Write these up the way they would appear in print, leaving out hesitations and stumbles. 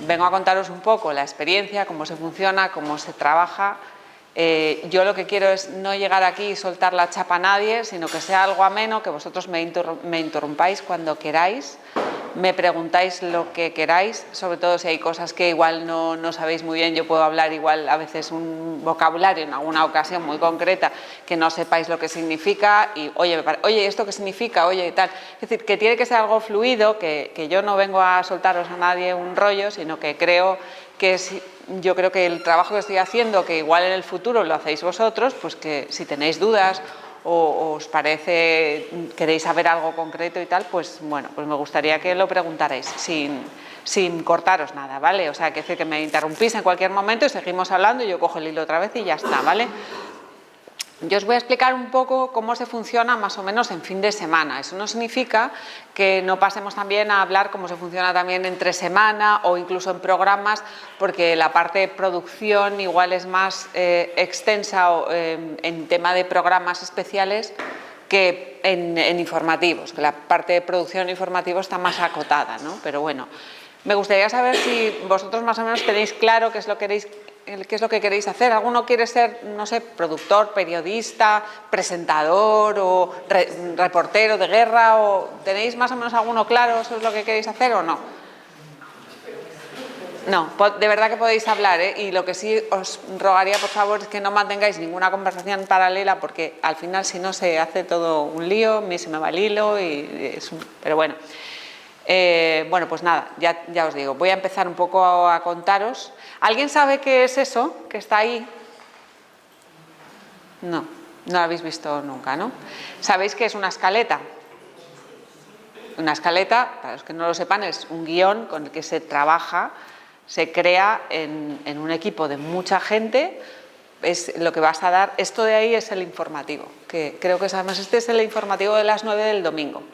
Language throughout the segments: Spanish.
vengo a contaros un poco la experiencia, cómo se funciona, cómo se trabaja. Yo lo que quiero es no llegar aquí y soltar la chapa a nadie, sino que sea algo ameno, que vosotros me interrumpáis cuando queráis, me preguntáis lo que queráis, sobre todo si hay cosas que igual no sabéis muy bien. Yo puedo hablar igual a veces un vocabulario en alguna ocasión muy concreta que no sepáis lo que significa y oye, ¿esto qué significa? Oye, y tal. Es decir, que tiene que ser algo fluido, que yo no vengo a soltaros a nadie un rollo, sino que creo que yo creo que el trabajo que estoy haciendo, que igual en el futuro lo hacéis vosotros, pues que si tenéis dudas o os parece, queréis saber algo concreto y tal, pues bueno, pues me gustaría que lo preguntarais sin cortaros nada, ¿vale? O sea, que me interrumpís en cualquier momento y seguimos hablando y yo cojo el hilo otra vez y ya está, ¿vale? Yo os voy a explicar un poco cómo se funciona más o menos en fin de semana. Eso no significa que no pasemos también a hablar cómo se funciona también entre semana o incluso en programas, porque la parte de producción igual es más extensa en tema de programas especiales que en informativos, que la parte de producción informativa está más acotada, ¿no? Pero bueno, me gustaría saber si vosotros más o menos tenéis claro qué es lo que queréis hacer. ¿Alguno quiere ser, no sé, productor, periodista, presentador o reportero de guerra? ¿O tenéis más o menos alguno claro eso es lo que queréis hacer o no? No, de verdad que podéis hablar, ¿eh? Y lo que sí os rogaría, por favor, es que no mantengáis ninguna conversación paralela, porque al final, si no, se hace todo un lío, a mí se me va el hilo pero bueno. Bueno, pues nada, ya os digo, voy a empezar un poco a contaros. ¿Alguien sabe qué es eso que está ahí? No lo habéis visto nunca, ¿no? ¿Sabéis qué es una escaleta? Una escaleta, para los que no lo sepan, es un guión con el que se trabaja, se crea en un equipo de mucha gente. Es lo que vas a dar. Esto de ahí es el informativo, que creo que además este es el informativo de las 9 del domingo,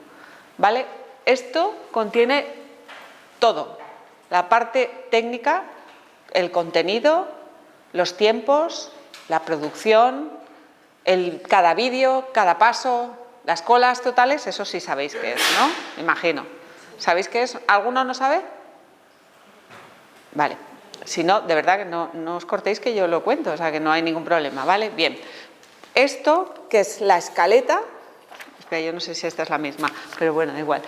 ¿vale? Esto contiene todo, la parte técnica, el contenido, los tiempos, la producción, cada vídeo, cada paso, las colas totales. Eso sí sabéis qué es, ¿no? Me imagino. ¿Sabéis qué es? ¿Alguno no sabe? Vale. Si no, de verdad que no os cortéis, que yo lo cuento, o sea que no hay ningún problema, ¿vale? Bien. Esto, que es la escaleta, espera, yo no sé si esta es la misma, pero bueno, da igual.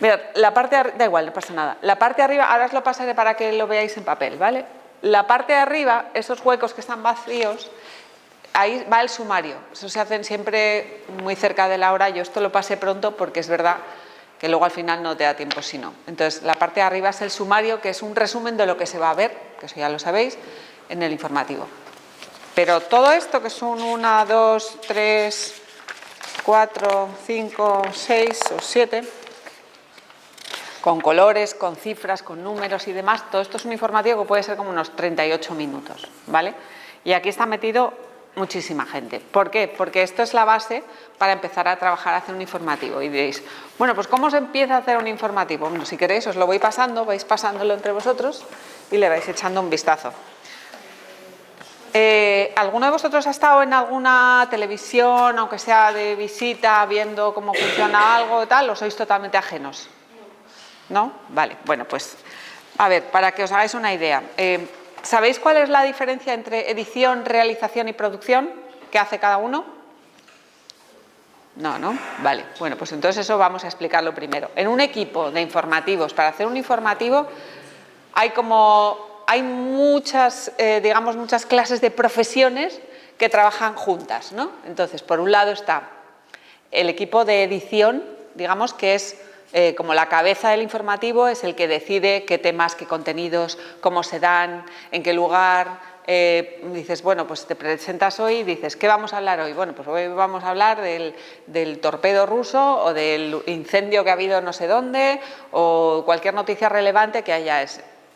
Mirad, la parte de arriba, da igual, no pasa nada. La parte de arriba, ahora os lo pasaré para que lo veáis en papel, ¿vale? La parte de arriba, esos huecos que están vacíos, ahí va el sumario. Eso se hacen siempre muy cerca de la hora. Yo esto lo pasé pronto porque es verdad que luego al final no te da tiempo si no. Entonces, la parte de arriba es el sumario, que es un resumen de lo que se va a ver, que eso ya lo sabéis, en el informativo. Pero todo esto, que son 1, 2, 3, 4, 5, 6 o 7, con colores, con cifras, con números y demás, todo esto es un informativo que puede ser como unos 38 minutos, ¿vale? Y aquí está metido muchísima gente. ¿Por qué? Porque esto es la base para empezar a trabajar, a hacer un informativo. Y diréis, bueno, pues ¿cómo se empieza a hacer un informativo? Bueno, si queréis os lo voy pasando, vais pasándolo entre vosotros y le vais echando un vistazo. ¿Alguno de vosotros ha estado en alguna televisión, aunque sea de visita, viendo cómo funciona algo y tal, o sois totalmente ajenos? ¿No? Vale, bueno, pues a ver, para que os hagáis una idea. ¿Sabéis cuál es la diferencia entre edición, realización y producción? ¿Qué hace cada uno? No. Vale, bueno, pues entonces eso vamos a explicarlo primero. En un equipo de informativos, para hacer un informativo, hay muchas, digamos, muchas clases de profesiones que trabajan juntas, ¿no? Entonces, por un lado está el equipo de edición, digamos, que es como la cabeza del informativo, es el que decide qué temas, qué contenidos, cómo se dan, en qué lugar. Dices, bueno, pues te presentas hoy y dices, ¿qué vamos a hablar hoy? Bueno, pues hoy vamos a hablar del torpedo ruso o del incendio que ha habido no sé dónde o cualquier noticia relevante que haya.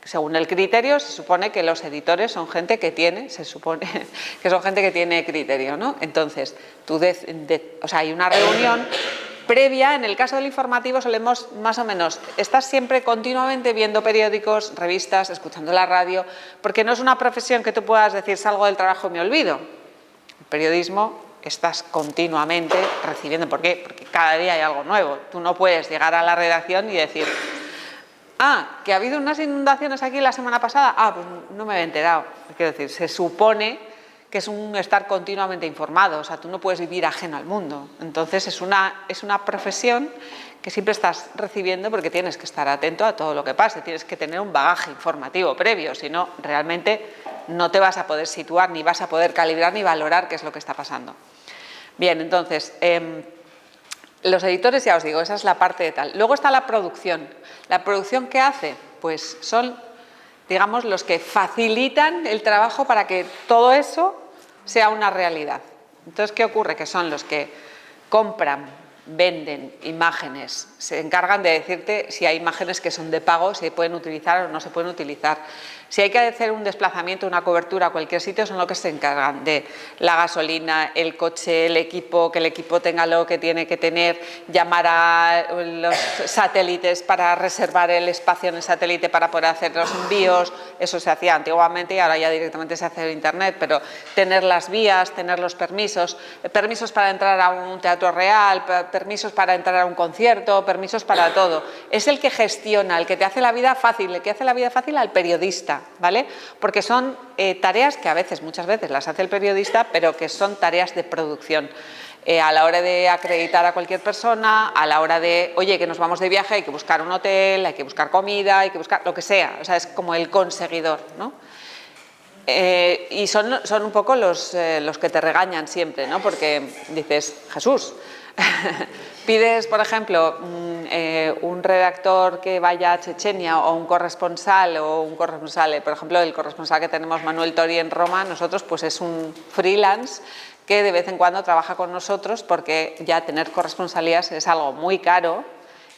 Según el criterio, se supone que los editores son gente que tiene, criterio, ¿no? Entonces, hay una reunión previa. En el caso del informativo solemos más o menos estar siempre continuamente viendo periódicos, revistas, escuchando la radio, porque no es una profesión que tú puedas decir salgo del trabajo y me olvido. El periodismo estás continuamente recibiendo. ¿Por qué? Porque cada día hay algo nuevo. Tú no puedes llegar a la redacción y decir que ha habido unas inundaciones aquí la semana pasada. Pues no me había enterado. Quiero decir, se supone que es un estar continuamente informado. O sea, tú no puedes vivir ajeno al mundo. Entonces, es una profesión que siempre estás recibiendo porque tienes que estar atento a todo lo que pase. Tienes que tener un bagaje informativo previo. Si no, realmente no te vas a poder situar, ni vas a poder calibrar, ni valorar qué es lo que está pasando. Bien, entonces, los editores, ya os digo, esa es la parte de tal. Luego está la producción. ¿La producción qué hace? Pues son, digamos, los que facilitan el trabajo para que todo eso sea una realidad. Entonces, ¿qué ocurre? Que son los que compran, venden imágenes, se encargan de decirte si hay imágenes que son de pago, si se pueden utilizar o no se pueden utilizar. Si hay que hacer un desplazamiento, una cobertura a cualquier sitio, son los que se encargan de la gasolina, el coche, el equipo, que el equipo tenga lo que tiene que tener, llamar a los satélites para reservar el espacio en el satélite para poder hacer los envíos. Eso se hacía antiguamente y ahora ya directamente se hace en internet, pero tener las vías, tener los permisos para entrar a un teatro real, permisos para entrar a un concierto, permisos para todo. Es el que gestiona, el que te hace la vida fácil, el que hace la vida fácil al periodista, ¿vale? Porque son tareas que muchas veces las hace el periodista, pero que son tareas de producción. A la hora de acreditar a cualquier persona, a la hora de, oye, que nos vamos de viaje, hay que buscar un hotel, hay que buscar comida, hay que buscar lo que sea. O sea, es como el conseguidor, ¿no? Y son un poco los que te regañan siempre, ¿no? Porque dices, Jesús, pides, por ejemplo, un redactor que vaya a Chechenia o un corresponsal, por ejemplo, el corresponsal que tenemos, Manuel Tori, en Roma, nosotros pues es un freelance que de vez en cuando trabaja con nosotros porque ya tener corresponsalías es algo muy caro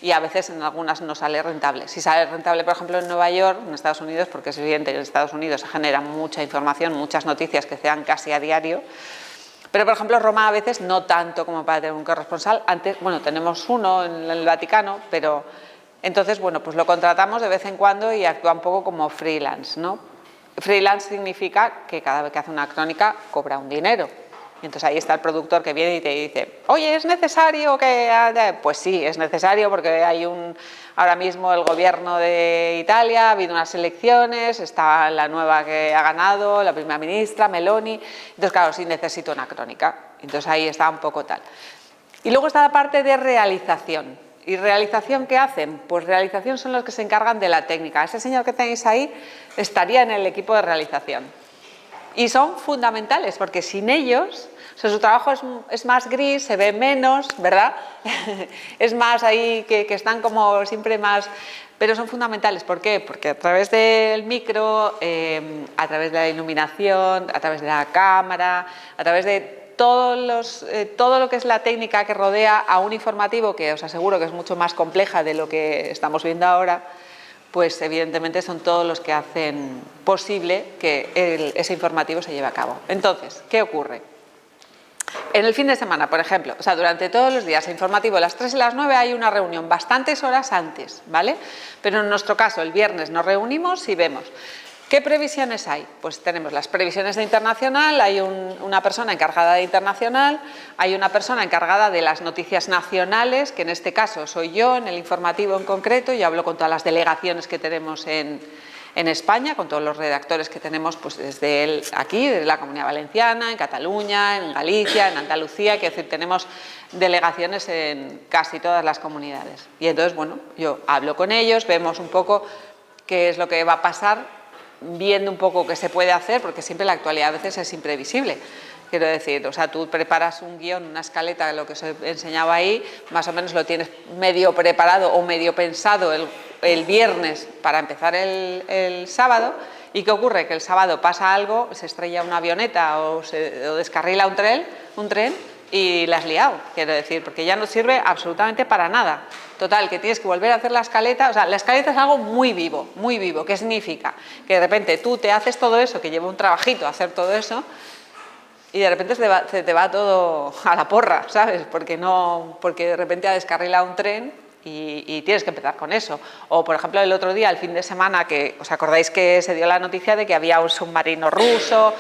y a veces en algunas no sale rentable. Si sale rentable, por ejemplo, en Nueva York, en Estados Unidos, porque es evidente que en Estados Unidos se genera mucha información, muchas noticias que se dan casi a diario. Pero, por ejemplo, Roma a veces no tanto como para tener un corresponsal. Antes, bueno, tenemos uno en el Vaticano, pero entonces, bueno, pues lo contratamos de vez en cuando y actúa un poco como freelance, ¿no? Freelance significa que cada vez que hace una crónica cobra un dinero. Y entonces ahí está el productor que viene y te dice, oye, ¿es necesario que...? Pues sí, es necesario porque hay ahora mismo el gobierno de Italia, ha habido unas elecciones, está la nueva que ha ganado, la primera ministra, Meloni. Entonces, claro, sí necesito una crónica. Entonces ahí está un poco tal. Y luego está la parte de realización. ¿Y realización qué hacen? Pues realización son los que se encargan de la técnica. Ese señor que tenéis ahí estaría en el equipo de realización. Y son fundamentales porque sin ellos... O sea, su trabajo es más gris, se ve menos, ¿verdad? Es más ahí que están como siempre más... Pero son fundamentales. ¿Por qué? Porque a través del micro, a través de la iluminación, a través de la cámara, a través de todo lo que es la técnica que rodea a un informativo, que os aseguro que es mucho más compleja de lo que estamos viendo ahora, pues evidentemente son todos los que hacen posible que ese informativo se lleve a cabo. Entonces, ¿qué ocurre? En el fin de semana, por ejemplo, o sea, durante todos los días informativo, a las 3 y las 9 hay una reunión, bastantes horas antes, ¿vale? Pero en nuestro caso, el viernes nos reunimos y vemos. ¿Qué previsiones hay? Pues tenemos las previsiones de internacional, hay una persona encargada de internacional, hay una persona encargada de las noticias nacionales, que en este caso soy yo, en el informativo en concreto, yo hablo con todas las delegaciones que tenemos en España, con todos los redactores que tenemos pues desde aquí, desde la Comunidad Valenciana, en Cataluña, en Galicia, en Andalucía, que es decir, tenemos delegaciones en casi todas las comunidades. Y entonces, bueno, yo hablo con ellos, vemos un poco qué es lo que va a pasar, viendo un poco qué se puede hacer, porque siempre la actualidad a veces es imprevisible. Quiero decir, o sea, tú preparas un guión, una escaleta, lo que os he enseñado ahí, más o menos lo tienes medio preparado o medio pensado el viernes para empezar el sábado. ¿Y qué ocurre? Que el sábado pasa algo, se estrella una avioneta o descarrila un tren y la has liado, quiero decir, porque ya no sirve absolutamente para nada. Total, que tienes que volver a hacer la escaleta. O sea, la escaleta es algo muy vivo, muy vivo. ¿Qué significa? Que de repente tú te haces todo eso, que lleva un trabajito hacer todo eso, y de repente se te va todo a la porra, ¿sabes? Porque de repente ha descarrilado un tren y tienes que empezar con eso. O, por ejemplo, el otro día, el fin de semana, que os acordáis que se dio la noticia de que había un submarino ruso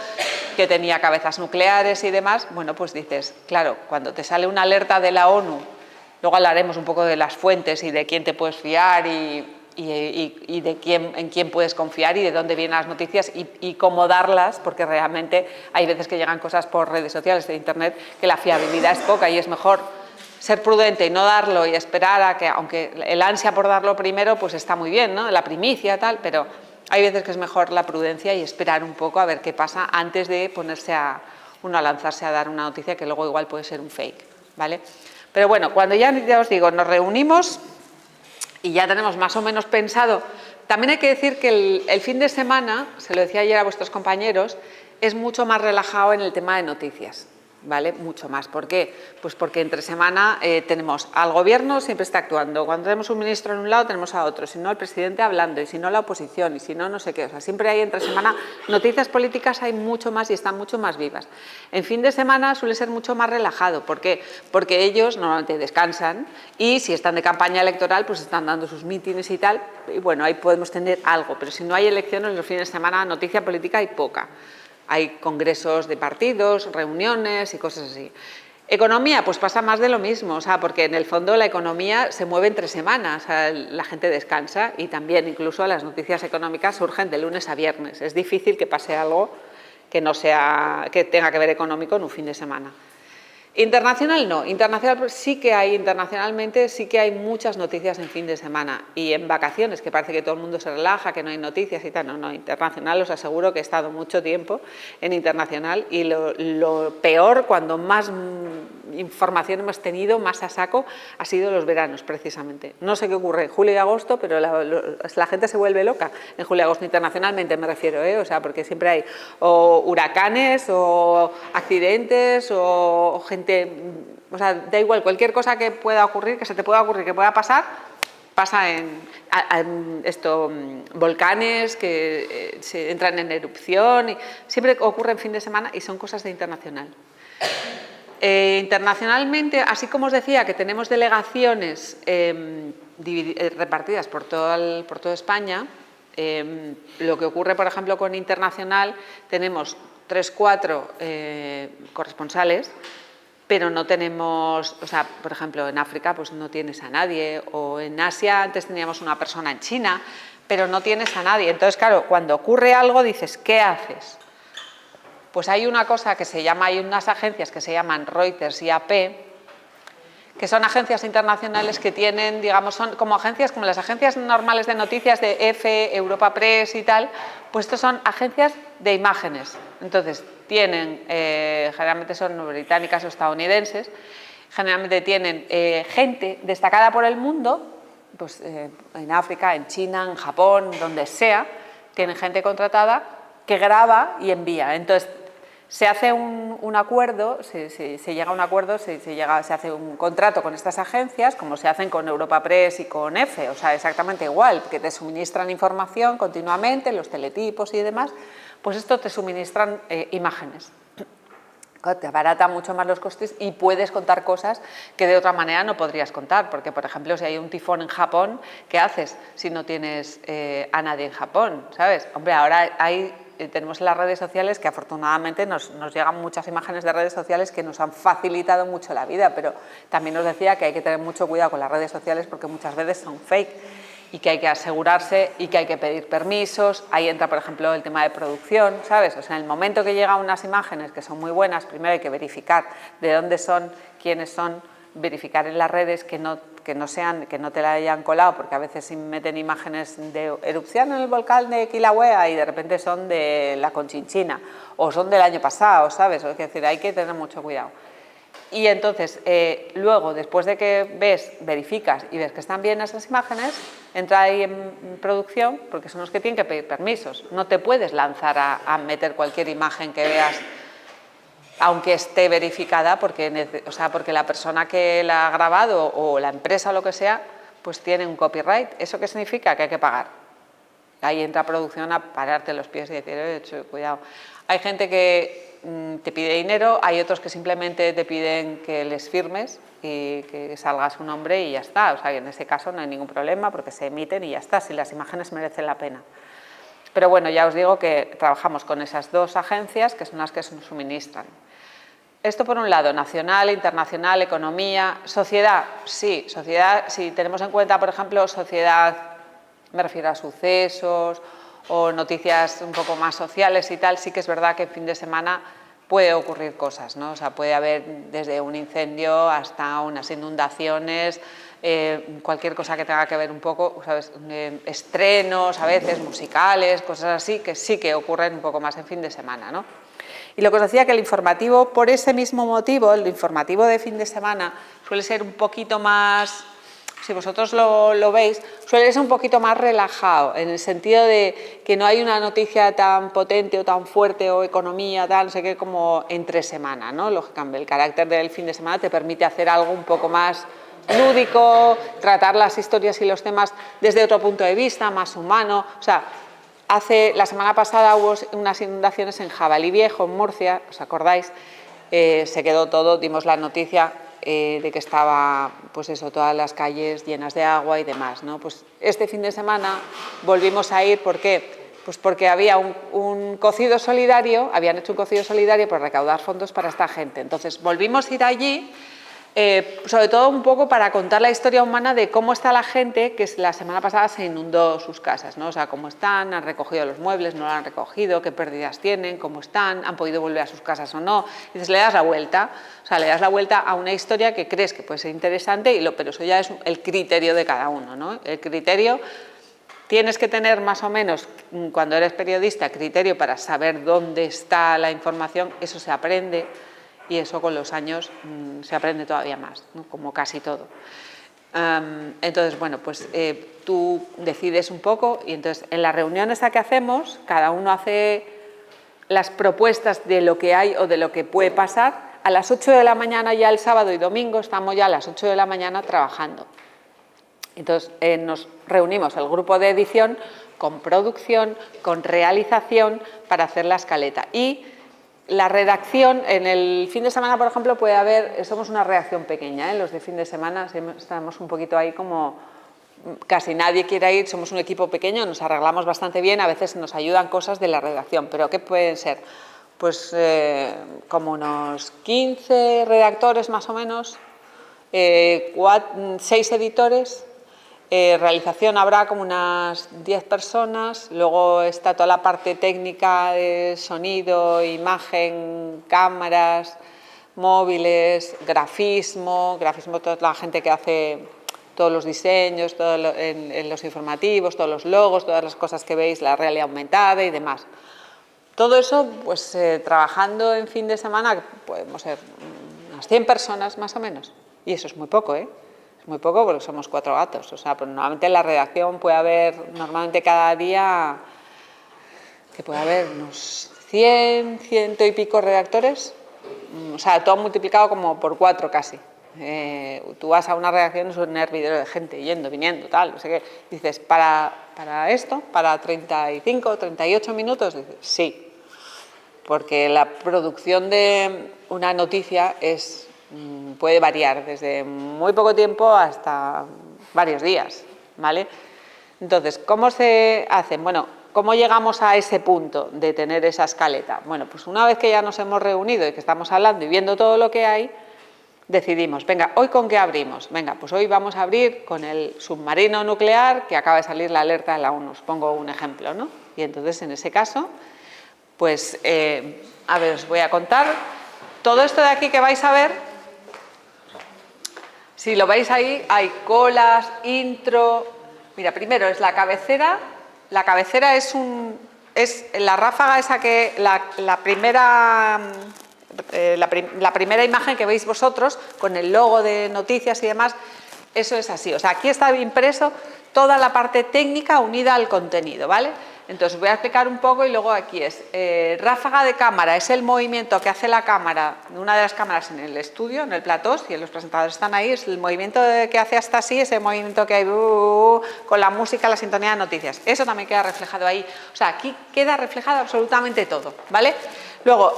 que tenía cabezas nucleares y demás. Bueno, pues dices, claro, cuando te sale una alerta de la ONU, luego hablaremos un poco de las fuentes y de quién te puedes fiar y y de en quién puedes confiar y de dónde vienen las noticias y cómo darlas, porque realmente hay veces que llegan cosas por redes sociales de internet que la fiabilidad es poca y es mejor ser prudente y no darlo y esperar a que, aunque el ansia por darlo primero pues está muy bien, ¿no? La primicia tal, pero hay veces que es mejor la prudencia y esperar un poco a ver qué pasa antes de ponerse a lanzarse a dar una noticia que luego igual puede ser un fake, ¿vale? Pero bueno, cuando ya os digo, nos reunimos y ya tenemos más o menos pensado, también hay que decir que el fin de semana, se lo decía ayer a vuestros compañeros, es mucho más relajado en el tema de noticias, ¿vale? Mucho más. ¿Por qué? Pues porque entre semana tenemos al gobierno, siempre está actuando. Cuando tenemos un ministro en un lado, tenemos a otro. Si no, el presidente hablando, y si no, la oposición, y si no, no sé qué. O sea, siempre hay entre semana noticias políticas, hay mucho más y están mucho más vivas. En fin de semana suele ser mucho más relajado. ¿Por qué? Porque ellos normalmente descansan y si están de campaña electoral, pues están dando sus mítines y tal. Y bueno, ahí podemos tener algo. Pero si no hay elecciones, los fines de semana, noticia política hay poca. Hay congresos de partidos, reuniones y cosas así. Economía, pues pasa más de lo mismo, o sea, porque en el fondo la economía se mueve entre semanas, o sea, la gente descansa y también incluso las noticias económicas surgen de lunes a viernes. Es difícil que pase algo que no sea, que tenga que ver económico en un fin de semana. Internacional no, internacional sí que hay, internacionalmente sí que hay muchas noticias en fin de semana y en vacaciones, que parece que todo el mundo se relaja, que no hay noticias y tal, no, internacional os aseguro que he estado mucho tiempo en internacional y lo peor, cuando más información hemos tenido, más a saco, ha sido los veranos precisamente. No sé qué ocurre en julio y agosto, pero la gente se vuelve loca en julio y agosto, internacionalmente me refiero, o sea, porque siempre hay o huracanes o accidentes o gente. O sea, da igual, cualquier cosa que pueda ocurrir, que se te pueda ocurrir, que pueda pasar, pasa en volcanes que se entran en erupción, y siempre ocurre en fin de semana y son cosas de internacional. Internacionalmente, así como os decía que tenemos delegaciones repartidas por toda España, lo que ocurre, por ejemplo, con internacional, tenemos 3 o 4 corresponsales, pero no tenemos, o sea, por ejemplo, en África pues no tienes a nadie, o en Asia antes teníamos una persona en China, pero no tienes a nadie. Entonces, claro, cuando ocurre algo dices, ¿qué haces? Pues hay una cosa que se llama, hay unas agencias que se llaman Reuters y AP, que son agencias internacionales que tienen, digamos, son como agencias, como las agencias normales de noticias de EFE, Europa Press y tal, pues estos son agencias de imágenes. Entonces, tienen, generalmente son británicas o estadounidenses, generalmente tienen gente destacada por el mundo, pues en África, en China, en Japón, donde sea, tienen gente contratada que graba y envía. Entonces, se hace un acuerdo, se llega a un acuerdo, se hace un contrato con estas agencias, como se hacen con Europa Press y con EFE, o sea, exactamente igual, que te suministran información continuamente, los teletipos y demás, pues esto te suministran imágenes. Te abarata mucho más los costes y puedes contar cosas que de otra manera no podrías contar, porque, por ejemplo, si hay un tifón en Japón, ¿qué haces si no tienes a nadie en Japón? ¿Sabes? Hombre, ahora tenemos las redes sociales que afortunadamente nos llegan muchas imágenes de redes sociales que nos han facilitado mucho la vida, pero también os decía que hay que tener mucho cuidado con las redes sociales porque muchas veces son fake y que hay que asegurarse y que hay que pedir permisos. Ahí entra, por ejemplo, el tema de producción, ¿sabes? O sea, en el momento que llegan unas imágenes que son muy buenas, primero hay que verificar de dónde son, quiénes son, verificar en las redes que no te la hayan colado, porque a veces meten imágenes de erupción en el volcán de Kilauea y de repente son de la Conchinchina o son del año pasado, ¿sabes? Es decir, hay que tener mucho cuidado. Y entonces, luego, después de que verificas y ves que están bien esas imágenes, entra ahí en producción, porque son los que tienen que pedir permisos. No te puedes lanzar a meter cualquier imagen que veas, aunque esté verificada, porque la persona que la ha grabado o la empresa o lo que sea, pues tiene un copyright. ¿Eso qué significa? Que hay que pagar. Ahí entra producción a pararte los pies y decir, cuidado. Hay gente que te pide dinero, hay otros que simplemente te piden que les firmes y que salga su nombre y ya está. O sea, que en ese caso no hay ningún problema porque se emiten y ya está, si las imágenes merecen la pena. Pero bueno, ya os digo que trabajamos con esas 2 agencias que son las que nos suministran. Esto por un lado, nacional, internacional, economía, sociedad, sí, sociedad, si tenemos en cuenta, por ejemplo, sociedad me refiero a sucesos o noticias un poco más sociales y tal, sí que es verdad que en fin de semana puede ocurrir cosas, ¿no? O sea, puede haber desde un incendio hasta unas inundaciones, cualquier cosa que tenga que ver un poco, ¿sabes? Estrenos a veces, musicales, cosas así, que sí que ocurren un poco más en fin de semana, ¿no? Y lo que os decía, que el informativo, por ese mismo motivo, el informativo de fin de semana suele ser un poquito más, si vosotros lo veis, suele ser un poquito más relajado, en el sentido de que no hay una noticia tan potente o tan fuerte o economía, tal, no sé qué, como entre semana, ¿no? Lógicamente, el carácter del fin de semana te permite hacer algo un poco más lúdico, tratar las historias y los temas desde otro punto de vista, más humano, o sea, la semana pasada hubo unas inundaciones en Jabalí Viejo, en Murcia, ¿os acordáis? Se quedó todo, dimos la noticia de que estaba, pues eso, todas las calles llenas de agua y demás, ¿no? Pues este fin de semana volvimos a ir, ¿por qué? Pues porque había un cocido solidario, habían hecho un cocido solidario para recaudar fondos para esta gente. Entonces volvimos a ir allí, sobre todo un poco para contar la historia humana de cómo está la gente que la semana pasada se inundó sus casas, ¿no? O sea, cómo están, han recogido los muebles, no lo han recogido, qué pérdidas tienen, cómo están, han podido volver a sus casas o no. Y dices, le das la vuelta, o sea, le das la vuelta a una historia que crees que puede ser interesante, pero eso ya es el criterio de cada uno, ¿no? El criterio, tienes que tener más o menos, cuando eres periodista, criterio para saber dónde está la información, eso se aprende. Y eso con los años se aprende todavía más, ¿no? Como casi todo. Entonces, bueno, pues tú decides un poco y entonces en la reunión esa que hacemos, cada uno hace las propuestas de lo que hay o de lo que puede pasar. A las 8 de la mañana ya el sábado y domingo estamos ya a las 8 de la mañana trabajando. Entonces nos reunimos el grupo de edición con producción, con realización para hacer la escaleta. Y la redacción, en el fin de semana, por ejemplo, puede haber, somos una redacción pequeña, los de fin de semana estamos un poquito ahí como casi nadie quiere ir, somos un equipo pequeño, nos arreglamos bastante bien, a veces nos ayudan cosas de la redacción, pero ¿qué pueden ser? Pues como unos 15 redactores más o menos, 6 editores, realización habrá como unas 10 personas, luego está toda la parte técnica de sonido, imagen, cámaras, móviles, grafismo, toda la gente que hace todos los diseños, en los informativos, todos los logos, todas las cosas que veis, la realidad aumentada y demás. Todo eso, pues trabajando en fin de semana, podemos ser unas 100 personas más o menos, y eso es muy poco, ¿eh? Muy poco porque somos 4 gatos, o sea, pero normalmente en la redacción puede haber, normalmente cada día, que puede haber unos 100, 100 y pico redactores, o sea, todo multiplicado como por 4 casi. Tú vas a una redacción, es un hervidero de gente, yendo, viniendo, tal, no sé qué. Dices, ¿para esto? ¿Para 35, 38 minutos? Dices, sí, porque la producción de una noticia puede variar desde muy poco tiempo hasta varios días, ¿vale? Entonces, ¿cómo se hacen? Bueno, ¿cómo llegamos a ese punto de tener esa escaleta? Bueno, pues una vez que ya nos hemos reunido y que estamos hablando y viendo todo lo que hay, decidimos, venga, ¿hoy con qué abrimos? Venga, pues hoy vamos a abrir con el submarino nuclear que acaba de salir la alerta de la ONU, os pongo un ejemplo, ¿no? Y entonces, en ese caso, pues, a ver, os voy a contar. Todo esto de aquí que vais a ver, si lo veis ahí, hay colas, intro. Mira, primero es la cabecera. La cabecera es la ráfaga esa que la primera imagen que veis vosotros con el logo de noticias y demás. Eso es así. O sea, aquí está impreso toda la parte técnica unida al contenido, ¿vale? Entonces voy a explicar un poco y luego aquí es ráfaga de cámara, es el movimiento que hace la cámara, una de las cámaras en el estudio, en el plató, si los presentadores están ahí, es el movimiento que hace hasta así, ese movimiento que hay con la música, la sintonía de noticias, eso también queda reflejado ahí, o sea, aquí queda reflejado absolutamente todo, ¿vale? Luego,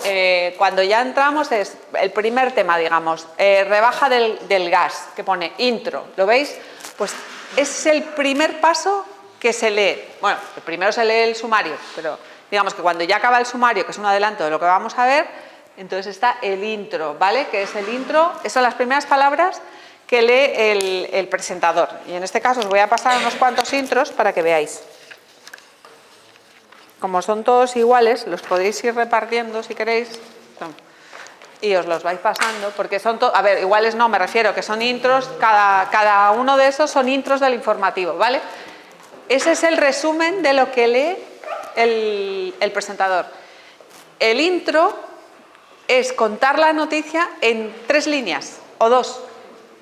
cuando ya entramos es el primer tema, digamos, rebaja del gas, que pone intro, ¿lo veis? Pues es el primer paso que se lee. Bueno, primero se lee el sumario, pero digamos que cuando ya acaba el sumario, que es un adelanto de lo que vamos a ver, entonces está el intro, ¿vale? Que es el intro, esas son las primeras palabras que lee el presentador. Y en este caso os voy a pasar unos cuantos intros para que veáis. Como son todos iguales, los podéis ir repartiendo si queréis y os los vais pasando, porque son todos, a ver, iguales no, me refiero que son intros, cada uno de esos son intros del informativo, ¿vale? Ese es el resumen de lo que lee el presentador. El intro es contar la noticia en 3 líneas o 2,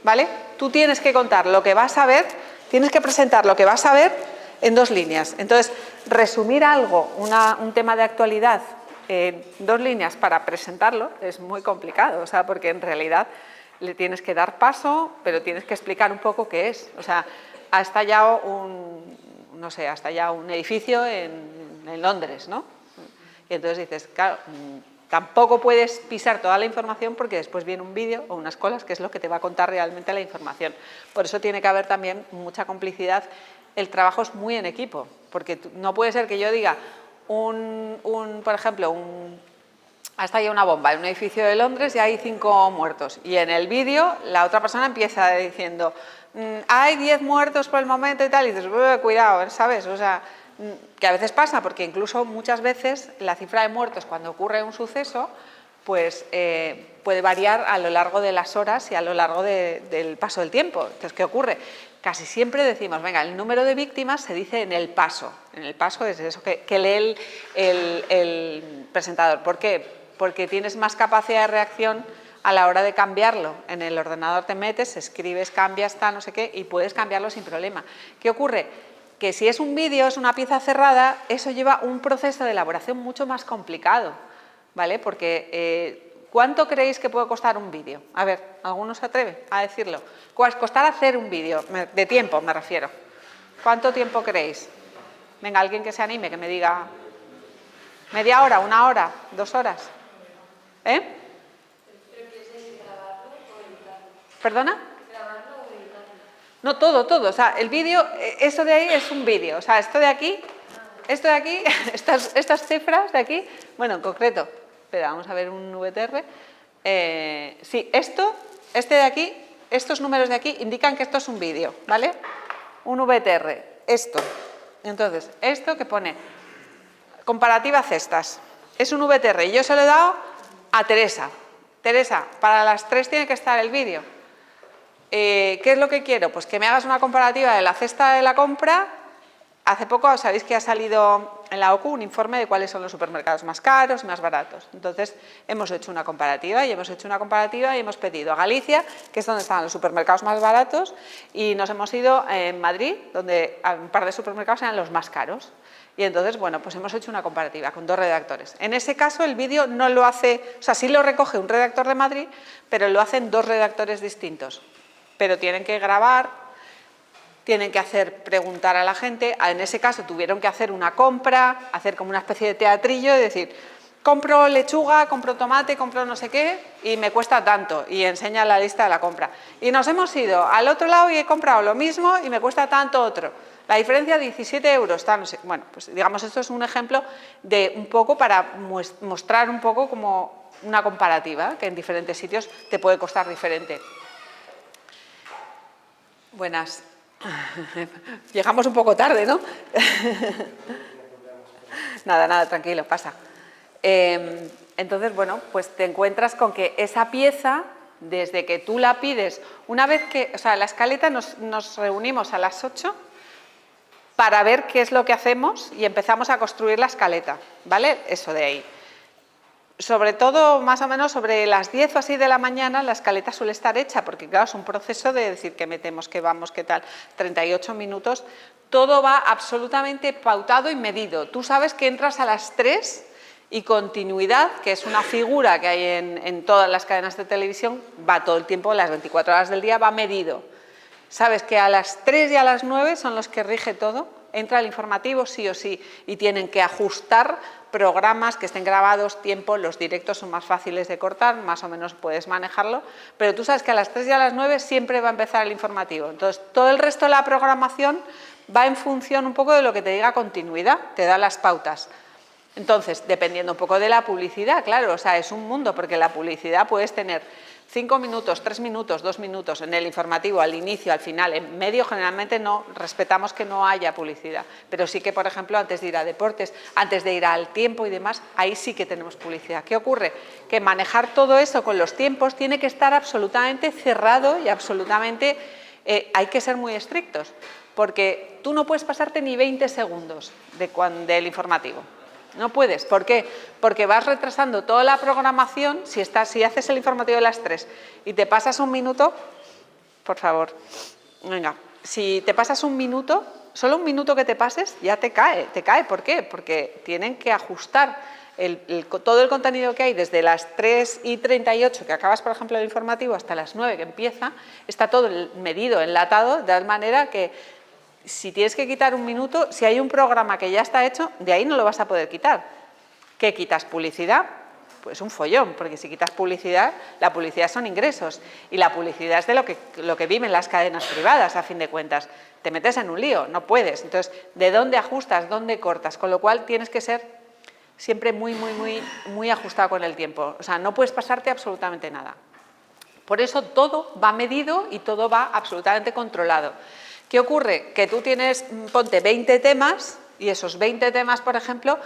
¿vale? Tú tienes que contar lo que vas a ver, tienes que presentar lo que vas a ver en 2 líneas. Entonces, resumir algo, un tema de actualidad en 2 líneas para presentarlo es muy complicado, o sea, porque en realidad le tienes que dar paso, pero tienes que explicar un poco qué es. O sea, ha estallado un edificio en Londres, ¿no? Y entonces dices, claro, tampoco puedes pisar toda la información porque después viene un vídeo o unas colas que es lo que te va a contar realmente la información. Por eso tiene que haber también mucha complicidad. El trabajo es muy en equipo, porque no puede ser que yo diga, por ejemplo, ha estallado una bomba en un edificio de Londres y hay 5 muertos. Y en el vídeo la otra persona empieza diciendo, hay 10 muertos por el momento y tal, y dices, cuidado, ¿sabes? O sea, que a veces pasa, porque incluso muchas veces la cifra de muertos cuando ocurre un suceso, pues puede variar a lo largo de las horas y a lo largo del paso del tiempo. Entonces, ¿qué ocurre? Casi siempre decimos, venga, el número de víctimas se dice en el paso. En el paso es eso que lee el presentador. ¿Por qué? Porque tienes más capacidad de reacción a la hora de cambiarlo. En el ordenador te metes, escribes, cambias, no sé qué, y puedes cambiarlo sin problema. ¿Qué ocurre? Que si es un vídeo, es una pieza cerrada, eso lleva un proceso de elaboración mucho más complicado, ¿vale? Porque ¿cuánto creéis que puede costar un vídeo? A ver, ¿alguno se atreve a decirlo? Costar hacer un vídeo, de tiempo me refiero. ¿Cuánto tiempo creéis? Venga, alguien que se anime, que me diga media hora, 1 hora, 2 horas. ¿Eh? ¿Perdona? No, todo. O sea, el vídeo, eso de ahí es un vídeo. O sea, esto de aquí, estas cifras de aquí, bueno, en concreto, espera, vamos a ver un VTR. Sí, este de aquí, estos números de aquí indican que esto es un vídeo, ¿vale? Un VTR, esto. Entonces, esto que pone comparativa cestas, es un VTR y yo se lo he dado a Teresa. Teresa, para las 3 tiene que estar el vídeo. ¿Qué es lo que quiero? Pues que me hagas una comparativa de la cesta de la compra. Hace poco sabéis que ha salido en la OCU un informe de cuáles son los supermercados más caros y más baratos. Entonces, hemos hecho una comparativa y hemos pedido a Galicia, que es donde estaban los supermercados más baratos, y nos hemos ido en Madrid, donde un par de supermercados eran los más caros. Y entonces, bueno, pues hemos hecho una comparativa con 2 redactores. En ese caso, el vídeo no lo hace, o sea, sí lo recoge un redactor de Madrid, pero lo hacen 2 redactores distintos. Pero tienen que grabar, tienen que preguntar a la gente. En ese caso tuvieron que hacer una compra, hacer como una especie de teatrillo y decir, compro lechuga, compro tomate, compro no sé qué y me cuesta tanto, y enseña la lista de la compra. Y nos hemos ido al otro lado y he comprado lo mismo y me cuesta tanto otro. La diferencia, 17 euros, no sé. Bueno, pues digamos, esto es un ejemplo de un poco para mostrar un poco como una comparativa, que en diferentes sitios te puede costar diferente. Buenas. Llegamos un poco tarde, ¿no? Nada, tranquilo, pasa. Entonces, bueno, pues te encuentras con que esa pieza, desde que tú la pides, una vez que, o sea, la escaleta nos reunimos a las 8 para ver qué es lo que hacemos y empezamos a construir la escaleta, ¿vale? Eso de ahí. Sobre todo, más o menos sobre las 10 o así de la mañana, la escaleta suele estar hecha, porque claro, es un proceso de decir qué metemos, qué vamos, qué tal, 38 minutos, todo va absolutamente pautado y medido. Tú sabes que entras a las 3 y continuidad, que es una figura que hay en todas las cadenas de televisión, va todo el tiempo, las 24 horas del día, va medido. Sabes que a las 3 y a las 9 son los que rige todo, entra el informativo sí o sí, y tienen que ajustar programas que estén grabados, tiempo, los directos son más fáciles de cortar, más o menos puedes manejarlo, pero tú sabes que a las 3 y a las 9 siempre va a empezar el informativo. Entonces, todo el resto de la programación va en función un poco de lo que te diga continuidad, te da las pautas. Entonces, dependiendo un poco de la publicidad, claro, o sea, es un mundo, porque la publicidad puedes tener 5 minutos, 3 minutos, 2 minutos en el informativo, al inicio, al final, en medio generalmente no, respetamos que no haya publicidad, pero sí que, por ejemplo, antes de ir a deportes, antes de ir al tiempo y demás, ahí sí que tenemos publicidad. ¿Qué ocurre? Que manejar todo eso con los tiempos tiene que estar absolutamente cerrado y absolutamente, hay que ser muy estrictos, porque tú no puedes pasarte ni 20 segundos del informativo. No puedes. ¿Por qué? Porque vas retrasando toda la programación. Si haces el informativo de las 3 y te pasas un minuto, por favor, venga, si te pasas un minuto, solo un minuto que te pases, ya te cae. ¿Te cae? ¿Por qué? Porque tienen que ajustar todo el contenido que hay desde las 3:38, que acabas, por ejemplo, el informativo, hasta las 9, que empieza, está todo medido, enlatado, de tal manera que si tienes que quitar un minuto, si hay un programa que ya está hecho, de ahí no lo vas a poder quitar. ¿Qué quitas? ¿Publicidad? Pues un follón, porque si quitas publicidad, la publicidad son ingresos y la publicidad es de lo que viven las cadenas privadas, a fin de cuentas. Te metes en un lío, no puedes. Entonces, ¿de dónde ajustas? ¿Dónde cortas? Con lo cual, tienes que ser siempre muy ajustado con el tiempo. O sea, no puedes pasarte absolutamente nada. Por eso todo va medido y todo va absolutamente controlado. ¿Qué ocurre? Que tú tienes, ponte 20 temas y esos 20 temas, por ejemplo,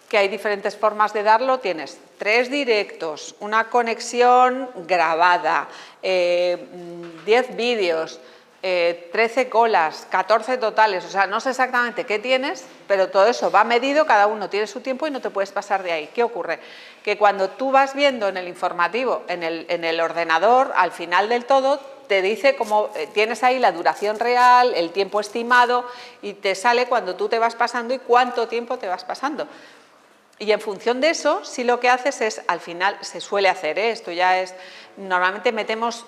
que hay diferentes formas de darlo, tienes 3 directos, una conexión grabada, 10 vídeos, 13 colas, 14 totales, o sea, no sé exactamente qué tienes, pero todo eso va medido, cada uno tiene su tiempo y no te puedes pasar de ahí. ¿Qué ocurre? Que cuando tú vas viendo en el informativo, en el ordenador, al final del todo, te dice cómo tienes ahí la duración real, el tiempo estimado y te sale cuando tú te vas pasando y cuánto tiempo te vas pasando. Y en función de eso, sí lo que haces es, al final, se suele hacer, esto ya es, normalmente metemos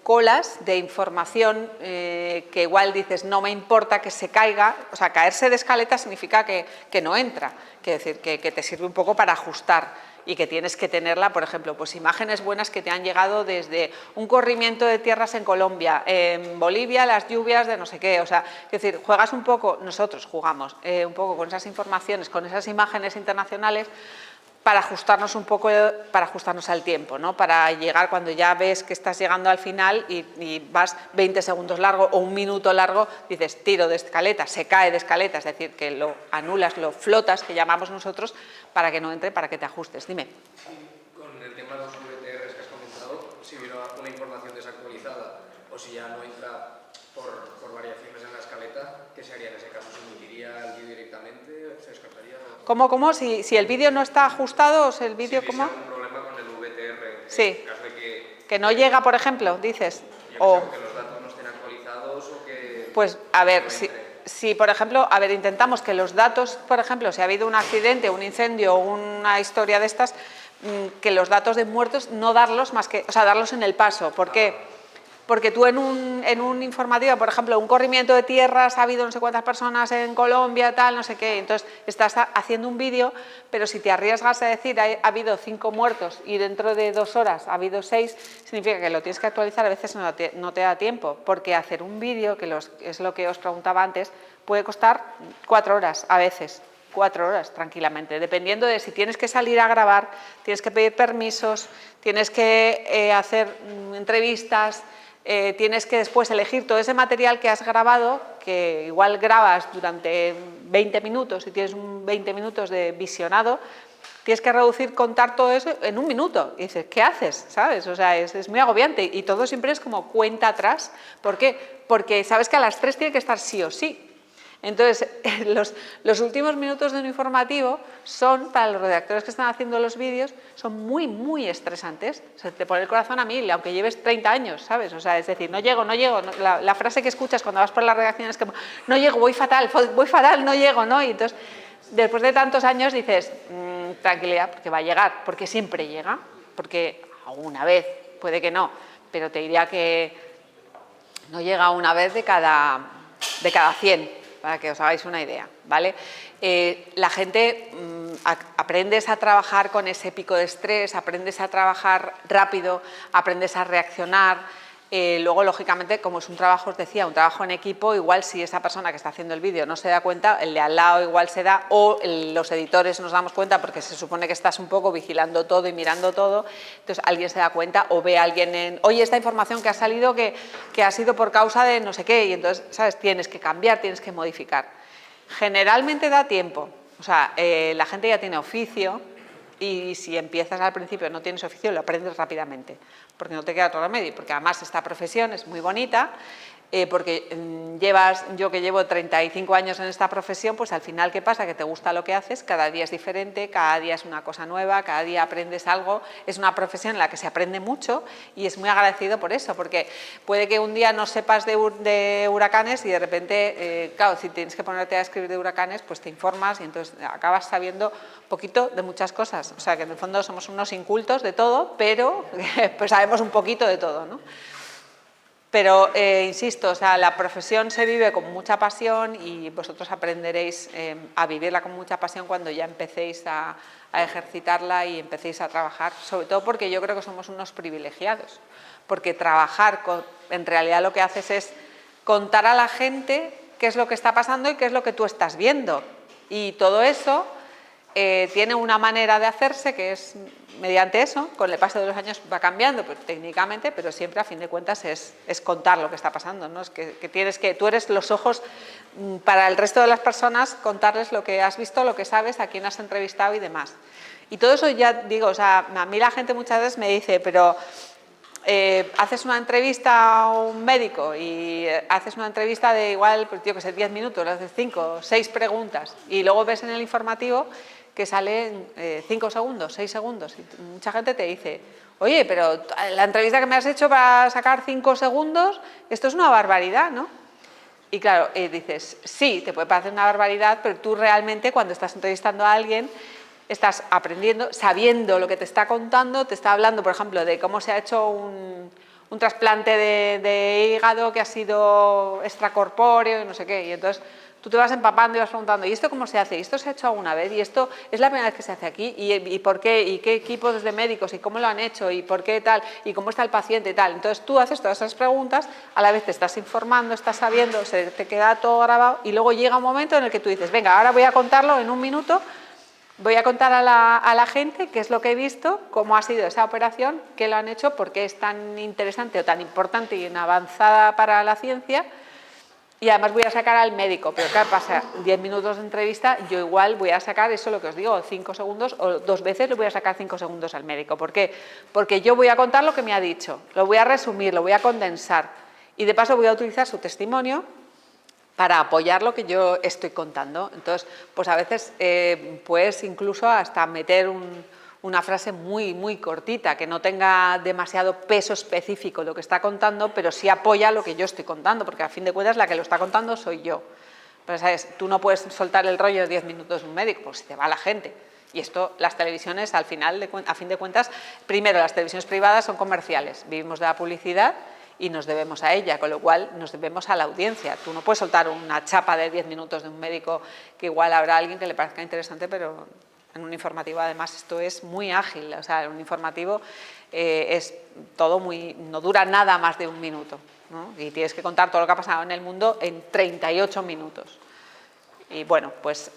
colas de información que igual dices, no me importa que se caiga, o sea, caerse de escaleta significa que no entra, quiere decir que te sirve un poco para ajustar y que tienes que tenerla, por ejemplo, pues imágenes buenas que te han llegado desde un corrimiento de tierras en Colombia, en Bolivia las lluvias de no sé qué, o sea, es decir, juegas un poco, nosotros jugamos un poco con esas informaciones, con esas imágenes internacionales para ajustarnos un poco, para ajustarnos al tiempo, ¿no? Para llegar cuando ya ves que estás llegando al final y vas 20 segundos largo o un minuto largo, dices tiro de escaleta, se cae de escaleta, es decir, que lo anulas, lo flotas, que llamamos nosotros, para que no entre, para que te ajustes. Dime. Con el tema de los VTRs que has comentado, si hubiera una información desactualizada o si ya no entra por variaciones en la escaleta, ¿qué se haría en ese caso? ¿Se emitiría el vídeo directamente? ¿Se descartaría? ¿Cómo? Si el vídeo no está ajustado, o el vídeo, ¿cómo? Si hubiese algún problema con el VTR, sí. en caso de que no llega, por ejemplo, dices. O que los datos no estén actualizados o que... Pues, a ver, si, por ejemplo, intentamos que los datos, por ejemplo, si ha habido un accidente, un incendio, una historia de estas, que los datos de muertos no darlos más que, o sea, darlos en el paso. ¿Por qué? Porque tú en un informativo, por ejemplo, un corrimiento de tierras, ha habido no sé cuántas personas en Colombia, tal, no sé qué, entonces estás haciendo un vídeo, pero si te arriesgas a decir ha habido 5 muertos y dentro de 2 horas ha habido 6, significa que lo tienes que actualizar, a veces no te da tiempo, porque hacer un vídeo, que es lo que os preguntaba antes, puede costar 4 horas a veces. 4 horas tranquilamente, dependiendo de si tienes que salir a grabar, tienes que pedir permisos, tienes que hacer entrevistas, tienes que después elegir todo ese material que has grabado, que igual grabas durante 20 minutos y tienes 20 minutos de visionado, tienes que reducir, contar todo eso en un minuto. Y dices, ¿qué haces? ¿Sabes? O sea, es muy agobiante y todo siempre es como cuenta atrás. ¿Por qué? Porque sabes que a las 3 tiene que estar sí o sí. Entonces, los últimos minutos de un informativo son, para los redactores que están haciendo los vídeos, son muy estresantes. O sea, te pone el corazón a 1000, aunque lleves 30 años, ¿sabes? O sea, es decir, no llego. La frase que escuchas cuando vas por la redacción es que no llego, voy fatal, no llego, ¿no? Y entonces, después de tantos años dices, tranquilidad, porque va a llegar, porque siempre llega, porque alguna vez, puede que no, pero te diría que no llega una vez de cada 100. Para que os hagáis una idea, ¿vale? La gente aprendes a trabajar con ese pico de estrés, aprendes a trabajar rápido, aprendes a reaccionar, Luego, lógicamente, como es un trabajo, os decía, un trabajo en equipo, igual si esa persona que está haciendo el vídeo no se da cuenta, el de al lado igual se da, o los editores nos damos cuenta porque se supone que estás un poco vigilando todo y mirando todo, entonces alguien se da cuenta o ve a alguien en, oye, esta información que ha salido que ha sido por causa de no sé qué, y entonces, ¿sabes? Tienes que cambiar, tienes que modificar. Generalmente da tiempo, o sea, la gente ya tiene oficio, y si empiezas al principio no tienes oficio, lo aprendes rápidamente, porque no te queda otro remedio, porque además esta profesión es muy bonita, porque yo que llevo 35 años en esta profesión, pues al final, ¿qué pasa? Que te gusta lo que haces, cada día es diferente, cada día es una cosa nueva, cada día aprendes algo, es una profesión en la que se aprende mucho y es muy agradecido por eso, porque puede que un día no sepas de huracanes y de repente, claro, si tienes que ponerte a escribir de huracanes, pues te informas y entonces acabas sabiendo poquito de muchas cosas, o sea que en el fondo somos unos incultos de todo, pero pues sabemos un poquito de todo, ¿no? Pero, insisto, o sea, la profesión se vive con mucha pasión y vosotros aprenderéis a vivirla con mucha pasión cuando ya empecéis a ejercitarla y empecéis a trabajar, sobre todo porque yo creo que somos unos privilegiados, porque trabajar, en realidad lo que haces es contar a la gente qué es lo que está pasando y qué es lo que tú estás viendo, y todo eso tiene una manera de hacerse que es mediante eso, con el paso de los años va cambiando pues, técnicamente, pero siempre a fin de cuentas es contar lo que está pasando, ¿no? Es que tú eres los ojos para el resto de las personas, contarles lo que has visto, lo que sabes, a quién has entrevistado y demás. Y todo eso ya digo, o sea, a mí la gente muchas veces me dice, pero haces una entrevista a un médico y haces una entrevista de igual, pues yo que sé, 10 minutos, le haces 5 o 6 preguntas y luego ves en el informativo que salen 5 segundos, 6 segundos. Y mucha gente te dice, oye, pero la entrevista que me has hecho para sacar 5 segundos, esto es una barbaridad, ¿no? Y claro, dices, sí, te puede parecer una barbaridad, pero tú realmente cuando estás entrevistando a alguien estás aprendiendo, sabiendo lo que te está contando, te está hablando, por ejemplo, de cómo se ha hecho un trasplante de hígado que ha sido extracorpóreo y no sé qué, y entonces tú te vas empapando y vas preguntando, ¿y esto cómo se hace? ¿Y esto se ha hecho alguna vez? ¿Y esto es la primera vez que se hace aquí? ¿Y por qué? ¿Y qué equipos de médicos? ¿Y cómo lo han hecho? ¿Y por qué tal? ¿Y cómo está el paciente y tal? Entonces tú haces todas esas preguntas, a la vez te estás informando, estás sabiendo, se te queda todo grabado y luego llega un momento en el que tú dices, venga, ahora voy a contarlo en un minuto. Voy a contar a la gente qué es lo que he visto, cómo ha sido esa operación, qué lo han hecho, por qué es tan interesante o tan importante y avanzada para la ciencia. Y además voy a sacar al médico, pero ¿qué pasa? 10 minutos de entrevista, yo igual voy a sacar, eso es lo que os digo, 5 segundos o 2 veces le voy a sacar 5 segundos al médico. ¿Por qué? Porque yo voy a contar lo que me ha dicho, lo voy a resumir, lo voy a condensar y de paso voy a utilizar su testimonio para apoyar lo que yo estoy contando. Entonces, pues a veces puedes incluso hasta meter una frase muy, muy cortita, que no tenga demasiado peso específico lo que está contando, pero sí apoya lo que yo estoy contando, porque a fin de cuentas la que lo está contando soy yo. Pero, ¿sabes? Tú no puedes soltar el rollo de 10 minutos de un médico, porque se te va la gente. Y esto, las televisiones, al final, a fin de cuentas, primero, las televisiones privadas son comerciales, vivimos de la publicidad y nos debemos a ella, con lo cual nos debemos a la audiencia. Tú no puedes soltar una chapa de 10 minutos de un médico que igual habrá alguien que le parezca interesante, pero en un informativo además esto es muy ágil, o sea, en un informativo es todo muy, no dura nada más de un minuto, ¿no? Y tienes que contar todo lo que ha pasado en el mundo en 38 minutos. Y bueno, pues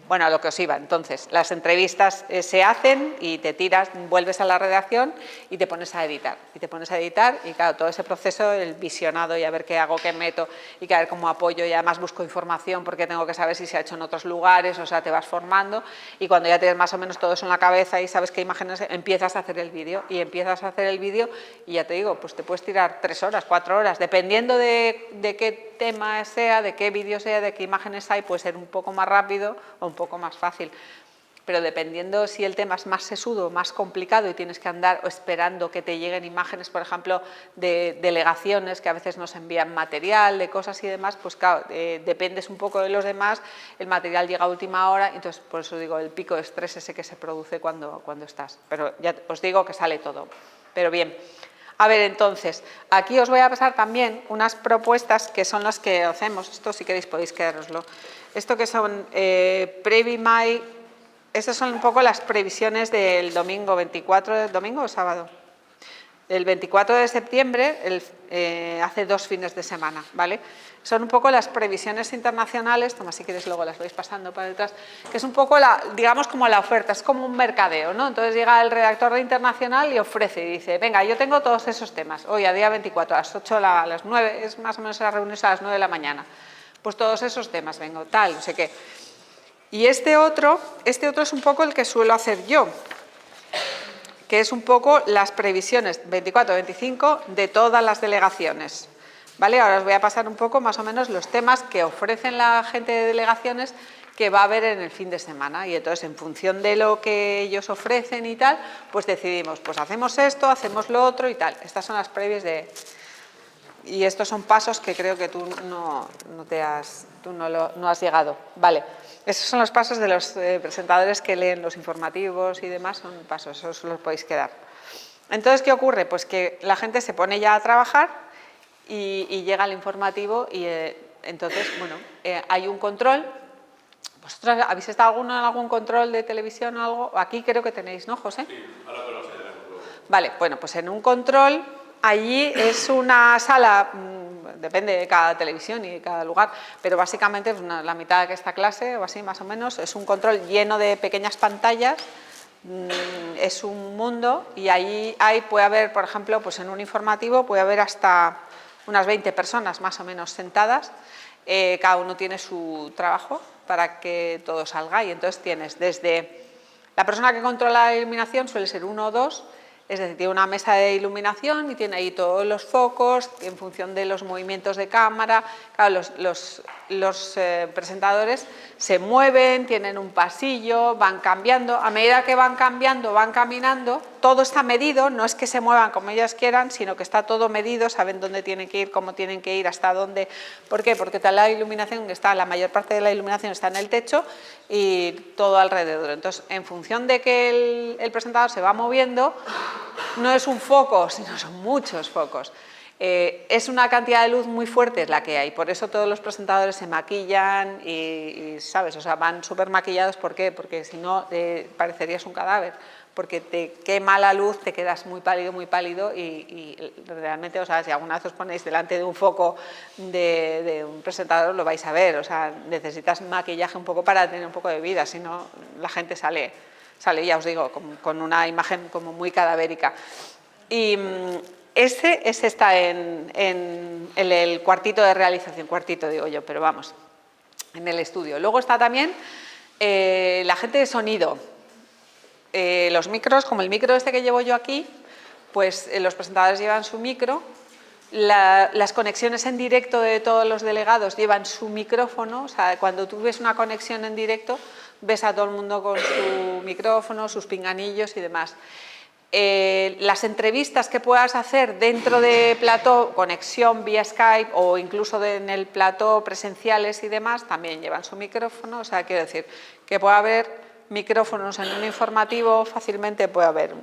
bueno, a lo que os iba. Entonces, las entrevistas se hacen y te tiras, vuelves a la redacción y te pones a editar. Y te pones a editar y claro, todo ese proceso, el visionado y a ver qué hago, qué meto y a ver cómo apoyo y además busco información porque tengo que saber si se ha hecho en otros lugares, o sea, te vas formando y cuando ya tienes más o menos todo eso en la cabeza y sabes qué imágenes, empiezas a hacer el vídeo y empiezas a hacer el vídeo y ya te digo, pues te puedes tirar 3 horas, 4 horas, dependiendo de qué tema sea, de qué vídeo sea, de qué imágenes hay, puede ser un poco más rápido o un poco más fácil, pero dependiendo si el tema es más sesudo, más complicado y tienes que andar esperando que te lleguen imágenes, por ejemplo, de delegaciones que a veces nos envían material, de cosas y demás, pues claro, dependes un poco de los demás, el material llega a última hora, entonces por eso digo el pico de estrés ese que se produce cuando estás, pero ya os digo que sale todo, pero bien. A ver, entonces, aquí os voy a pasar también unas propuestas que son las que hacemos, esto si queréis podéis quedároslo, esto que son Previmai, estas son un poco las previsiones del domingo 24, ¿domingo o sábado? El 24 de septiembre, hace 2 fines de semana, ¿vale? Son un poco las previsiones internacionales, toma si quieres luego las vais pasando para detrás, que es un poco, digamos, como la oferta, es como un mercadeo, ¿no? Entonces llega el redactor de Internacional y ofrece, y dice, venga, yo tengo todos esos temas, hoy a día 24, a las 8, a las 9, es más o menos la reunión a las 9 de la mañana, pues todos esos temas, vengo, tal, no sé qué. Y este otro es un poco el que suelo hacer yo, que es un poco las previsiones 24-25 de todas las delegaciones. ¿Vale? Ahora os voy a pasar un poco más o menos los temas que ofrecen la gente de delegaciones que va a haber en el fin de semana, y entonces en función de lo que ellos ofrecen y tal, pues decidimos, pues hacemos esto, hacemos lo otro y tal. Estas son las previas de... Y estos son pasos que creo que tú no has llegado. Vale. Esos son los pasos de los presentadores que leen los informativos y demás, son pasos, esos los podéis quedar. Entonces, ¿qué ocurre? Pues que la gente se pone ya a trabajar y llega el informativo y entonces, bueno, hay un control. ¿Vosotros habéis estado en algún control de televisión o algo? Aquí creo que tenéis, ¿no, José? Sí, ahora lo tenemos. Vale, bueno, pues en un control, allí es una sala, depende de cada televisión y de cada lugar, pero básicamente es la mitad de esta clase, o así más o menos, es un control lleno de pequeñas pantallas, es un mundo, y allí puede haber, por ejemplo, pues en un informativo puede haber hasta unas 20 personas más o menos sentadas, cada uno tiene su trabajo para que todo salga, y entonces tienes desde la persona que controla la iluminación, suele ser 1 o 2, es decir, tiene una mesa de iluminación y tiene ahí todos los focos en función de los movimientos de cámara. Claro, los presentadores se mueven, tienen un pasillo, van cambiando. A medida que van cambiando, van caminando, todo está medido, no es que se muevan como ellas quieran, sino que está todo medido, saben dónde tienen que ir, cómo tienen que ir, hasta dónde. ¿Por qué? Porque toda la iluminación la mayor parte de la iluminación está en el techo y todo alrededor. Entonces, en función de que el presentador se va moviendo, no es un foco, sino son muchos focos. Es una cantidad de luz muy fuerte la que hay, por eso todos los presentadores se maquillan y ¿sabes? O sea, van súper maquillados. ¿Por qué? Porque si no, parecerías un cadáver, porque te quema la luz, te quedas muy pálido y realmente, o sea, si alguna vez os ponéis delante de un foco de un presentador, lo vais a ver, o sea, necesitas maquillaje un poco para tener un poco de vida, si no, la gente sale, ya os digo, con una imagen como muy cadavérica. Y ese está en el cuartito de realización, cuartito digo yo, pero vamos, en el estudio. Luego está también la gente de sonido. Los micros, como el micro este que llevo yo aquí, pues los presentadores llevan su micro, las conexiones en directo de todos los delegados llevan su micrófono, o sea, cuando tú ves una conexión en directo, ves a todo el mundo con su micrófono, sus pinganillos y demás. Las entrevistas que puedas hacer dentro de plató, conexión vía Skype o incluso en el plató presenciales y demás, también llevan su micrófono, o sea, quiero decir que puede haber micrófonos en un informativo, fácilmente puede haber,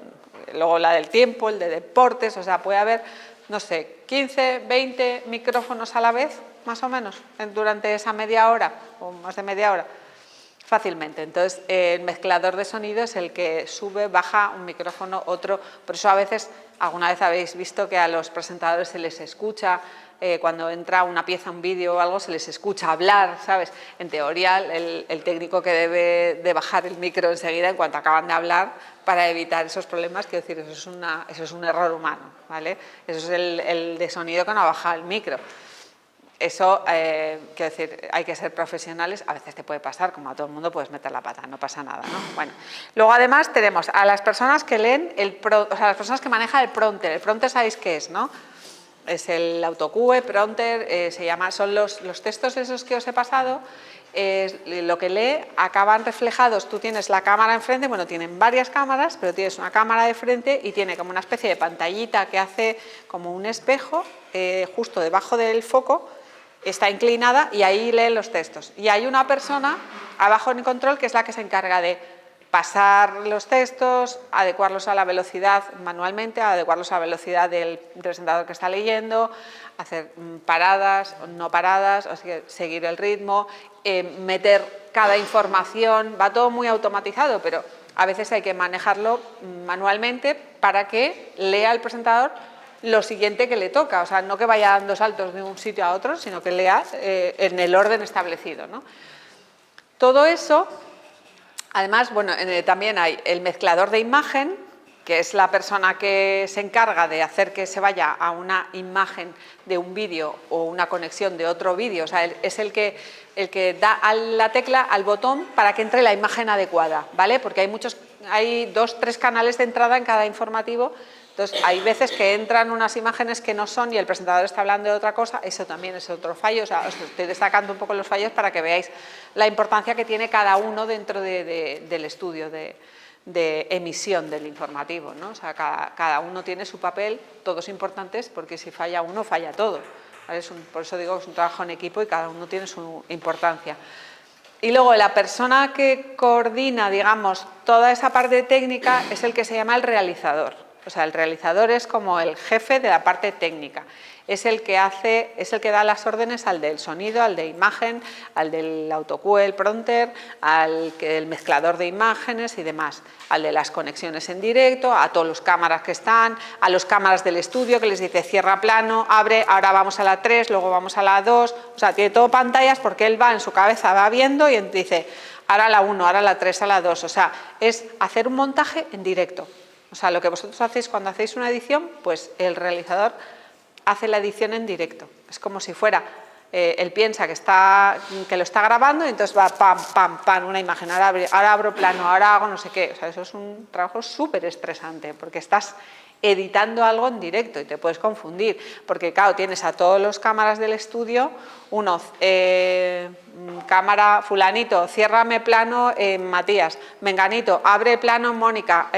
luego la del tiempo, el de deportes, o sea, puede haber, no sé, 15, 20 micrófonos a la vez, más o menos, durante esa media hora o más de media hora. Fácilmente. Entonces, el mezclador de sonido es el que sube, baja un micrófono, otro. Por eso a veces, alguna vez habéis visto que a los presentadores se les escucha, cuando entra una pieza, un vídeo o algo, se les escucha hablar, ¿sabes? En teoría, el técnico que debe de bajar el micro enseguida en cuanto acaban de hablar para evitar esos problemas, quiero decir, eso es un error humano, ¿vale? Eso es el de sonido que no ha bajado el micro. Eso, quiero decir, hay que ser profesionales, a veces te puede pasar, como a todo el mundo puedes meter la pata, no pasa nada, ¿no? Bueno, luego además tenemos a las personas que leen, o sea, las personas que manejan el prompter sabéis qué es, ¿no? Es el autocue, prompter, son los textos esos que os he pasado, lo que lee, acaban reflejados, tú tienes la cámara enfrente, bueno, tienen varias cámaras, pero tienes una cámara de frente y tiene como una especie de pantallita que hace como un espejo, justo debajo del foco, está inclinada y ahí leen los textos. Y hay una persona abajo en el control que es la que se encarga de pasar los textos, adecuarlos a la velocidad manualmente, adecuarlos a la velocidad del presentador que está leyendo, hacer paradas, no paradas, o sea, seguir el ritmo, meter cada información, va todo muy automatizado, pero a veces hay que manejarlo manualmente para que lea el presentador lo siguiente que le toca, o sea, no que vaya dando saltos de un sitio a otro, sino que lea en el orden establecido, ¿no? Todo eso, además, bueno, también hay el mezclador de imagen, que es la persona que se encarga de hacer que se vaya a una imagen de un vídeo o una conexión de otro vídeo, o sea, es el que da a la tecla, al botón, para que entre la imagen adecuada, ¿vale? Porque hay 2 o 3 canales de entrada en cada informativo, entonces hay veces que entran unas imágenes que no son y el presentador está hablando de otra cosa, eso también es otro fallo, o sea, os estoy destacando un poco los fallos para que veáis la importancia que tiene cada uno dentro del estudio de emisión del informativo, ¿no? O sea, cada uno tiene su papel, todos importantes, porque si falla uno, falla todo, ¿vale? Por eso digo que es un trabajo en equipo y cada uno tiene su importancia. Y luego la persona que coordina, digamos, toda esa parte técnica es el que se llama el realizador. O sea, el realizador es como el jefe de la parte técnica. Es el que da las órdenes al del sonido, al de imagen, al del autocue, el prompter, al del mezclador de imágenes y demás, al de las conexiones en directo, a todos los cámaras que están, a los cámaras del estudio que les dice cierra plano, abre, ahora vamos a la 3, luego vamos a la 2, o sea, tiene todo pantallas porque él va en su cabeza, va viendo y dice ahora la 1, ahora la 3, ahora la 2, o sea, es hacer un montaje en directo. O sea, lo que vosotros hacéis cuando hacéis una edición, pues el realizador hace la edición en directo. Es como si fuera, él piensa que lo está grabando y entonces va pam, pam, pam, una imagen, ahora abro plano, ahora hago no sé qué. O sea, eso es un trabajo súper estresante porque estás editando algo en directo y te puedes confundir. Porque, claro, tienes a todos los cámaras del estudio, cámara fulanito, ciérrame plano Matías, menganito, abre plano Mónica,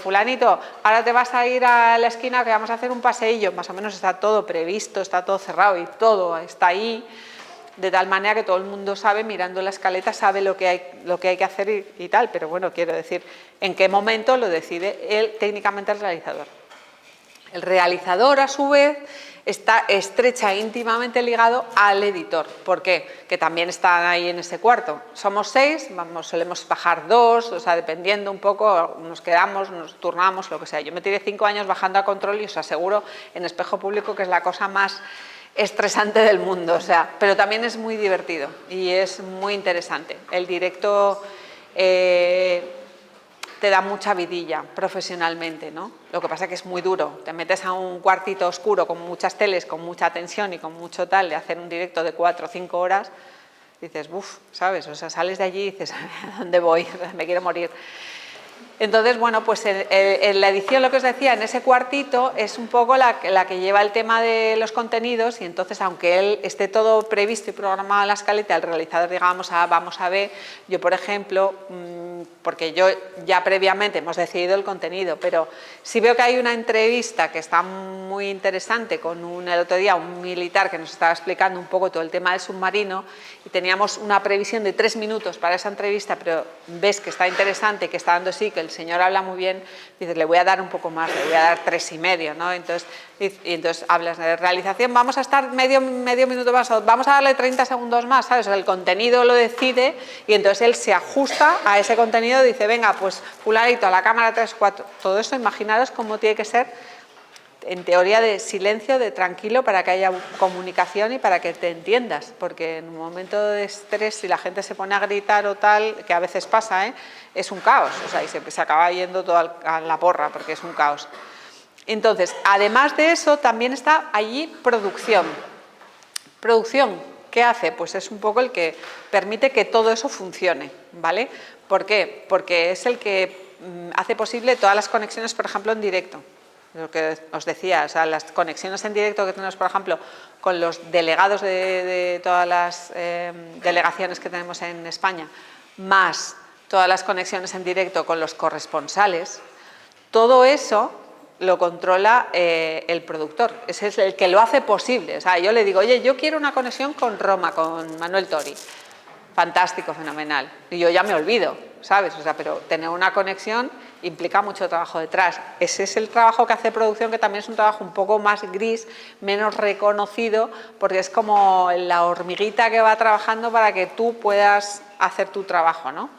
fulanito, ahora te vas a ir a la esquina que vamos a hacer un paseillo, más o menos está todo previsto, está todo cerrado y todo está ahí, de tal manera que todo el mundo sabe, mirando la escaleta, sabe lo que hay que hacer y tal, pero bueno, quiero decir, en qué momento lo decide técnicamente el realizador. El realizador, a su vez, está estrecha e íntimamente ligado al editor. ¿Por qué? Que también están ahí en ese cuarto. Somos 6, solemos bajar 2, o sea, dependiendo un poco, nos quedamos, nos turnamos, lo que sea. Yo me tiré 5 años bajando a control y os aseguro en espejo público que es la cosa más estresante del mundo, o sea, pero también es muy divertido y es muy interesante. El directo te da mucha vidilla profesionalmente, ¿no? Lo que pasa es que es muy duro. Te metes a un cuartito oscuro con muchas teles, con mucha tensión y con mucho tal, de hacer un directo de 4 o 5 horas, dices, uff, ¿sabes? O sea, sales de allí y dices, ¿a dónde voy? Me quiero morir. Entonces, bueno, pues en la edición, lo que os decía, en ese cuartito es un poco la que lleva el tema de los contenidos y entonces, aunque él esté todo previsto y programado en la escaleta, el realizador, digamos, vamos a ver, yo, por ejemplo, porque yo ya previamente hemos decidido el contenido, pero si veo que hay una entrevista que está muy interesante con el otro día un militar que nos estaba explicando un poco todo el tema del submarino y teníamos una previsión de 3 minutos para esa entrevista, pero ves que está interesante, que está dando sí, que el señor habla muy bien, dices, le voy a dar un poco más, le voy a dar 3,5, ¿no? Entonces hablas de realización, vamos a estar medio minuto más, vamos a darle 30 segundos más, ¿sabes? O sea, el contenido lo decide y entonces él se ajusta a ese contenido, dice, venga, pues fulanito, a la cámara 3, 4, todo eso, imaginaros cómo tiene que ser en teoría de silencio, de tranquilo, para que haya comunicación y para que te entiendas, porque en un momento de estrés, si la gente se pone a gritar o tal, que a veces pasa, es un caos, o sea, y se acaba yendo todo a la porra, porque es un caos. Entonces, además de eso, también está allí producción. Producción, ¿qué hace? Pues es un poco el que permite que todo eso funcione, ¿vale? ¿Por qué? Porque es el que hace posible todas las conexiones, por ejemplo, en directo. Lo que os decía, o sea, las conexiones en directo que tenemos, por ejemplo, con los delegados de todas las delegaciones que tenemos en España, más todas las conexiones en directo con los corresponsales, todo eso lo controla el productor, ese es el que lo hace posible. O sea, yo le digo, oye, yo quiero una conexión con Roma, con Manuel Tori. Fantástico, fenomenal. Y yo ya me olvido, ¿sabes? O sea, pero tener una conexión implica mucho trabajo detrás. Ese es el trabajo que hace producción, que también es un trabajo un poco más gris, menos reconocido, porque es como la hormiguita que va trabajando para que tú puedas hacer tu trabajo, ¿no?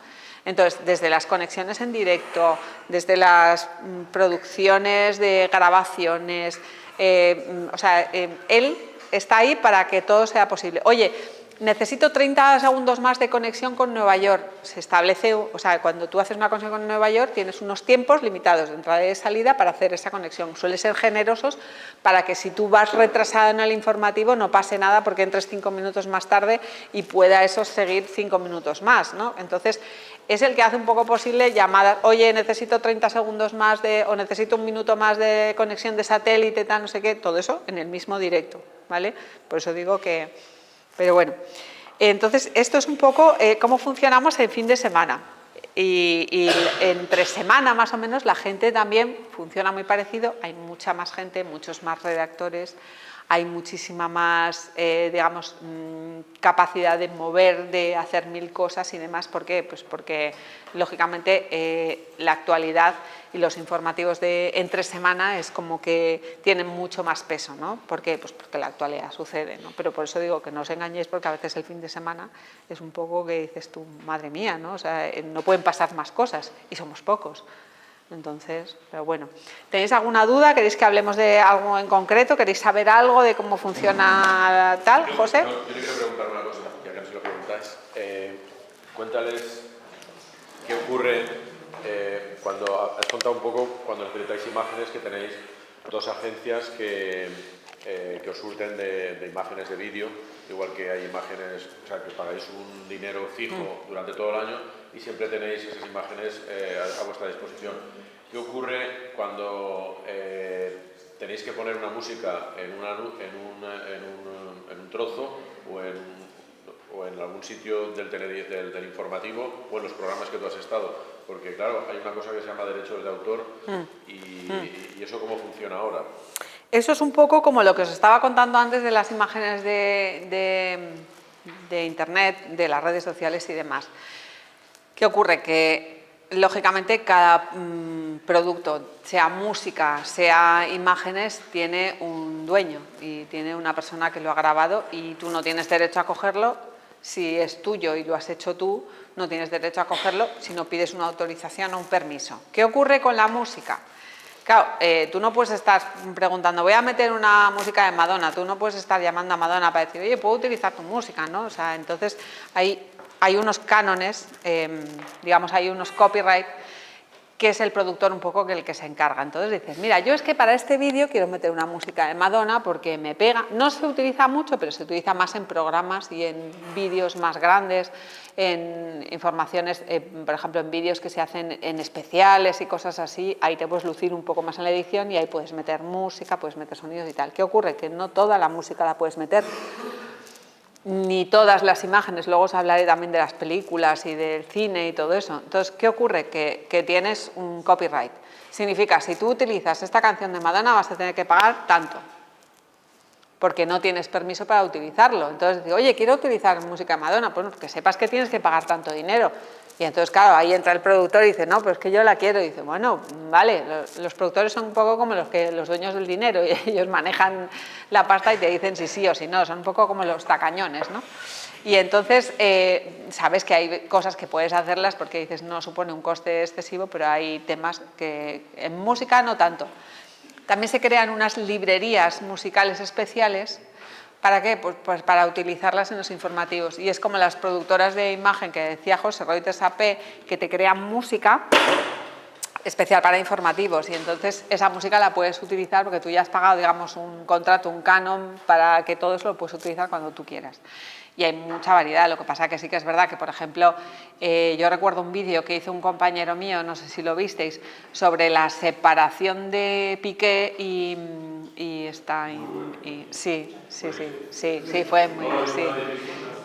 Entonces, desde las conexiones en directo, desde las producciones de grabaciones, él está ahí para que todo sea posible. Oye, necesito 30 segundos más de conexión con Nueva York. Se establece, o sea, cuando tú haces una conexión con Nueva York tienes unos tiempos limitados de entrada y de salida para hacer esa conexión. Suelen ser generosos para que si tú vas retrasado en el informativo no pase nada porque entres 5 minutos más tarde y pueda eso seguir 5 minutos más, ¿no? Entonces, es el que hace un poco posible llamadas, oye, necesito 30 segundos más o necesito un minuto más de conexión de satélite, tal, no sé qué, todo eso en el mismo directo, ¿vale? Por eso digo que... Pero bueno, entonces esto es un poco cómo funcionamos en fin de semana. Y entre semana más o menos la gente también funciona muy parecido, hay mucha más gente, muchos más redactores, hay muchísima más, digamos, capacidad de mover, de hacer mil cosas y demás. ¿Por qué? Pues porque, lógicamente, la actualidad y los informativos de entre semana es como que tienen mucho más peso, ¿no? ¿Por qué? Pues porque la actualidad sucede, ¿no? Pero por eso digo que no os engañéis, porque a veces el fin de semana es un poco que dices tú, madre mía, ¿no? O sea, no pueden pasar más cosas y somos pocos. Entonces, pero bueno, ¿tenéis alguna duda? ¿Queréis que hablemos de algo en concreto? ¿Queréis saber algo de cómo funciona tal, José? Yo le quiero preguntar una cosa, ya que no se lo preguntáis. Cuéntales qué ocurre cuando has contado un poco, cuando necesitáis imágenes, que tenéis dos agencias que os surten de imágenes de vídeo, igual que hay imágenes, o sea, que pagáis un dinero fijo durante todo el año y siempre tenéis esas imágenes a vuestra disposición. ¿Qué ocurre cuando tenéis que poner una música en un trozo o en algún sitio del informativo o en los programas que tú has estado? Porque claro, hay una cosa que se llama derechos de autor y eso ¿cómo funciona ahora? Eso es un poco como lo que os estaba contando antes de las imágenes de Internet, de las redes sociales y demás. ¿Qué ocurre? Que lógicamente cada producto, sea música, sea imágenes, tiene un dueño y tiene una persona que lo ha grabado y tú no tienes derecho a cogerlo. Si es tuyo y lo has hecho tú, no tienes derecho a cogerlo si no pides una autorización o un permiso. ¿Qué ocurre con la música? Claro, tú no puedes estar preguntando, voy a meter una música de Madonna, tú no puedes estar llamando a Madonna para decir, oye, ¿puedo utilizar tu música? ¿No? O sea, entonces hay unos cánones, digamos, hay unos copyright, que es el productor un poco el que se encarga. Entonces dices, mira, yo es que para este vídeo quiero meter una música de Madonna porque me pega. No se utiliza mucho, pero se utiliza más en programas y en vídeos más grandes, en informaciones, por ejemplo, en vídeos que se hacen en especiales y cosas así. Ahí te puedes lucir un poco más en la edición y ahí puedes meter música, puedes meter sonidos y tal. ¿Qué ocurre? Que no toda la música la puedes meter, ni todas las imágenes. Luego os hablaré también de las películas y del cine y todo eso. Entonces, ¿qué ocurre? Que tienes un copyright. Significa, si tú utilizas esta canción de Madonna vas a tener que pagar tanto, porque no tienes permiso para utilizarlo. Entonces, digo, oye, quiero utilizar música de Madonna, pues que sepas que tienes que pagar tanto dinero. Y entonces, claro, ahí entra el productor y dice, no, pues que yo la quiero. Y dice, bueno, vale, los productores son un poco como los dueños del dinero y ellos manejan la pasta y te dicen si sí o si no, son un poco como los tacañones, ¿no? Y entonces, sabes que hay cosas que puedes hacerlas porque dices, no supone un coste excesivo, pero hay temas que en música no tanto. También se crean unas librerías musicales especiales. ¿Para qué? Pues para utilizarlas en los informativos. Y es como las productoras de imagen que decía José, Reuters AP, que te crean música especial para informativos. Y entonces esa música la puedes utilizar porque tú ya has pagado, digamos, un contrato, un canon, para que todo eso lo puedes utilizar cuando tú quieras. Y hay mucha variedad. Lo que pasa que sí que es verdad que, por ejemplo, yo recuerdo un vídeo que hizo un compañero mío, no sé si lo visteis, sobre la separación de Piqué fue muy... Sí.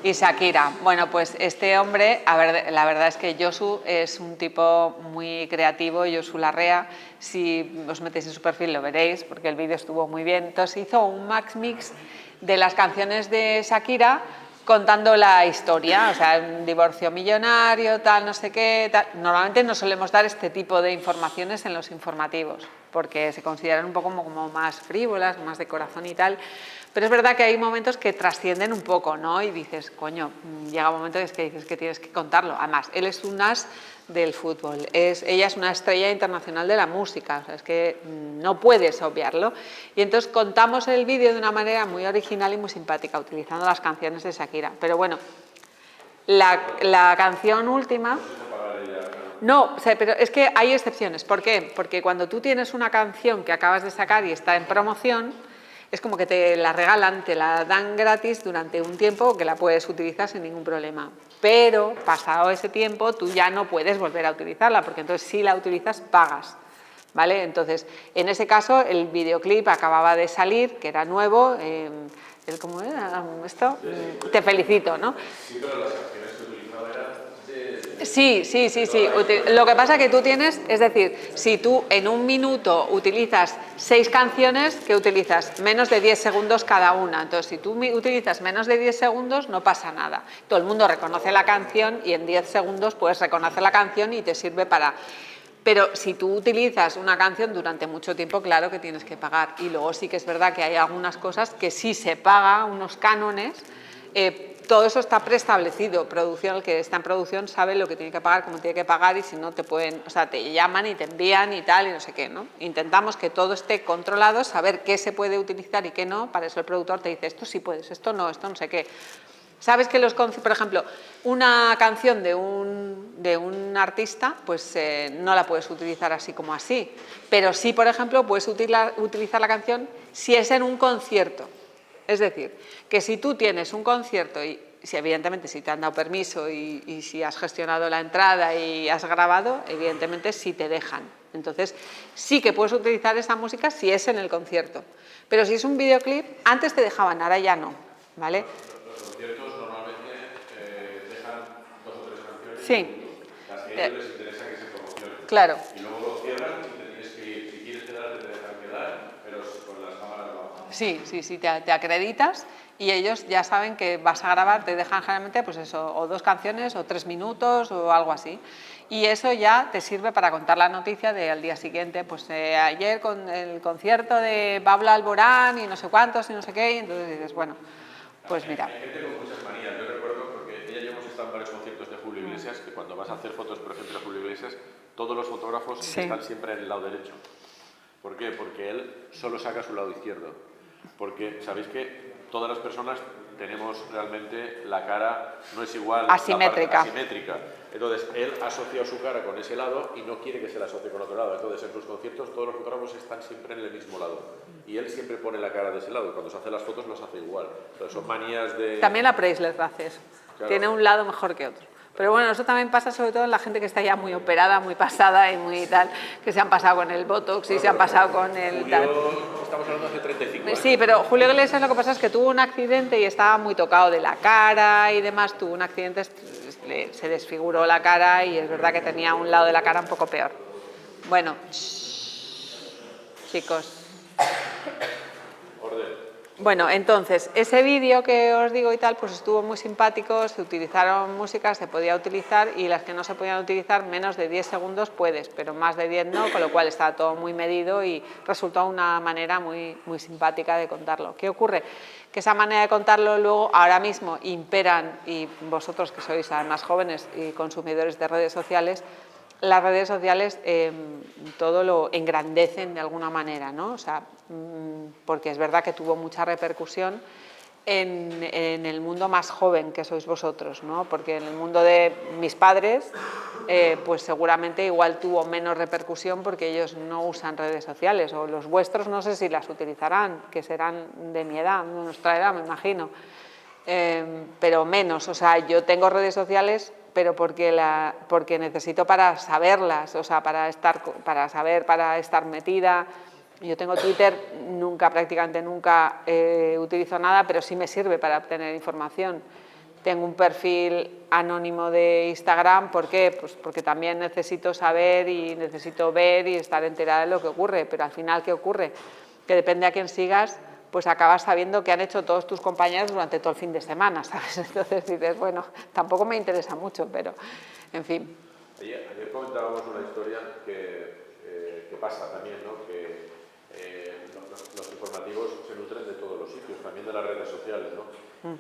Y Shakira. Bueno, pues este hombre, a ver, la verdad es que Josu es un tipo muy creativo, Josu Larrea. Si os metéis en su perfil lo veréis, porque el vídeo estuvo muy bien. Entonces hizo un max mix de las canciones de Shakira contando la historia, o sea, un divorcio millonario, tal, no sé qué, tal. Normalmente no solemos dar este tipo de informaciones en los informativos, porque se consideran un poco como más frívolas, más de corazón y tal, Pero es verdad que hay momentos que trascienden un poco, ¿no? Y dices, coño, llega un momento que dices que tienes que contarlo. Además, él es un as del fútbol, ella es una estrella internacional de la música, o sea, es que no puedes obviarlo. Y entonces contamos el vídeo de una manera muy original y muy simpática, utilizando las canciones de Shakira. Pero bueno, la canción última... No, pero es que hay excepciones. ¿Por qué? Porque cuando tú tienes una canción que acabas de sacar y está en promoción, es como que te la regalan, te la dan gratis durante un tiempo que la puedes utilizar sin ningún problema. Pero pasado ese tiempo tú ya no puedes volver a utilizarla, porque entonces si la utilizas pagas. ¿Vale? Entonces, en ese caso, el videoclip acababa de salir, que era nuevo. ¿Cómo era esto? Te felicito, ¿no? Sí, pero las canciones que utilizaba eran Sí. Lo que pasa es que tú tienes, es decir, si tú en un minuto utilizas 6 canciones, que utilizas menos de 10 segundos cada una. Entonces, si tú utilizas menos de 10 segundos, no pasa nada. Todo el mundo reconoce la canción y en 10 segundos puedes reconocer la canción y te sirve para... Pero si tú utilizas una canción durante mucho tiempo, claro que tienes que pagar. Y luego sí que es verdad que hay algunas cosas que sí se paga, unos cánones. Todo eso está preestablecido. El que está en producción sabe lo que tiene que pagar, cómo tiene que pagar, y si no te pueden, o sea, te llaman y te envían y tal, y no sé qué, ¿no? Intentamos que todo esté controlado, saber qué se puede utilizar y qué no. Para eso el productor te dice, esto sí puedes, esto no sé qué. Sabes que por ejemplo, una canción de un artista, pues no la puedes utilizar así como así, pero sí, por ejemplo, puedes utilizar la canción si es en un concierto. Es decir, que si tú tienes un concierto y evidentemente si te han dado permiso y si has gestionado la entrada y has grabado, evidentemente sí te dejan. Entonces sí que puedes utilizar esa música si es en el concierto. Pero si es un videoclip, antes te dejaban, ahora ya no, ¿vale? Los conciertos normalmente dejan 2 o 3 canciones. Sí. Las que a ellos les interesa que se promocionen. Claro. Y luego lo cierran y te tienes que ir. Si quieres quedar, te dejan quedar, pero con las cámaras bajas. Sí, te acreditas y ellos ya saben que vas a grabar, te dejan generalmente pues eso, o 2 canciones o 3 minutos o algo así. Y eso ya te sirve para contar la noticia del día siguiente, pues ayer con el concierto de Pablo Alborán y no sé cuántos y no sé qué, y entonces dices, bueno, pues mira. Hay gente con muchas manías. Yo recuerdo, porque ella y yo hemos estado en varios conciertos de Julio Iglesias, que cuando vas a hacer fotos, por ejemplo, de Julio Iglesias, todos los fotógrafos están siempre en el lado derecho. ¿Por qué? Porque él solo saca su lado izquierdo. Porque sabéis que todas las personas tenemos realmente la cara, no es igual, asimétrica. Asimétrica. Entonces, él ha asociado su cara con ese lado y no quiere que se la asocie con otro lado. Entonces, en sus conciertos todos los fotógrafos están siempre en el mismo lado. Y él siempre pone la cara de ese lado y cuando se hace las fotos los hace igual. Entonces, son manías de... También la Preisler hace eso. Claro. Tiene un lado mejor que otro. Pero bueno, eso también pasa sobre todo en la gente que está ya muy operada, muy pasada y muy tal, que se han pasado con el Botox y se han pasado con el Julio, tal. Estamos hablando de hace 35 años. Sí, pero Julio Iglesias lo que pasa es que tuvo un accidente y estaba muy tocado de la cara y demás, tuvo un accidente, se desfiguró la cara y es verdad que tenía un lado de la cara un poco peor. Bueno, chicos. Bueno, entonces, ese vídeo que os digo y tal, pues estuvo muy simpático, se utilizaron músicas, se podía utilizar y las que no se podían utilizar, menos de 10 segundos puedes, pero más de 10 no, con lo cual estaba todo muy medido y resultó una manera muy simpática de contarlo. ¿Qué ocurre? Que esa manera de contarlo luego, ahora mismo, imperan, y vosotros que sois además jóvenes y consumidores de redes sociales, las redes sociales todo lo engrandecen de alguna manera, ¿no? O sea, porque es verdad que tuvo mucha repercusión en el mundo más joven que sois vosotros, ¿no? Porque en el mundo de mis padres, pues seguramente igual tuvo menos repercusión porque ellos no usan redes sociales, o los vuestros no sé si las utilizarán, que serán de mi edad, de nuestra edad, me imagino, pero menos. O sea, yo tengo redes sociales, pero porque necesito para saberlas, o sea, para estar metida. Yo tengo Twitter, prácticamente nunca utilizo nada, pero sí me sirve para obtener información. Tengo un perfil anónimo de Instagram, ¿por qué? Pues porque también necesito saber y necesito ver y estar enterada de lo que ocurre, pero al final, ¿qué ocurre? Que depende a quién sigas, pues acabas sabiendo qué han hecho todos tus compañeros durante todo el fin de semana, ¿sabes? Entonces dices, bueno, tampoco me interesa mucho, pero, en fin. Ayer comentábamos una historia que pasa también, ¿no? Que los informativos se nutren de todos los sitios, también de las redes sociales, ¿no?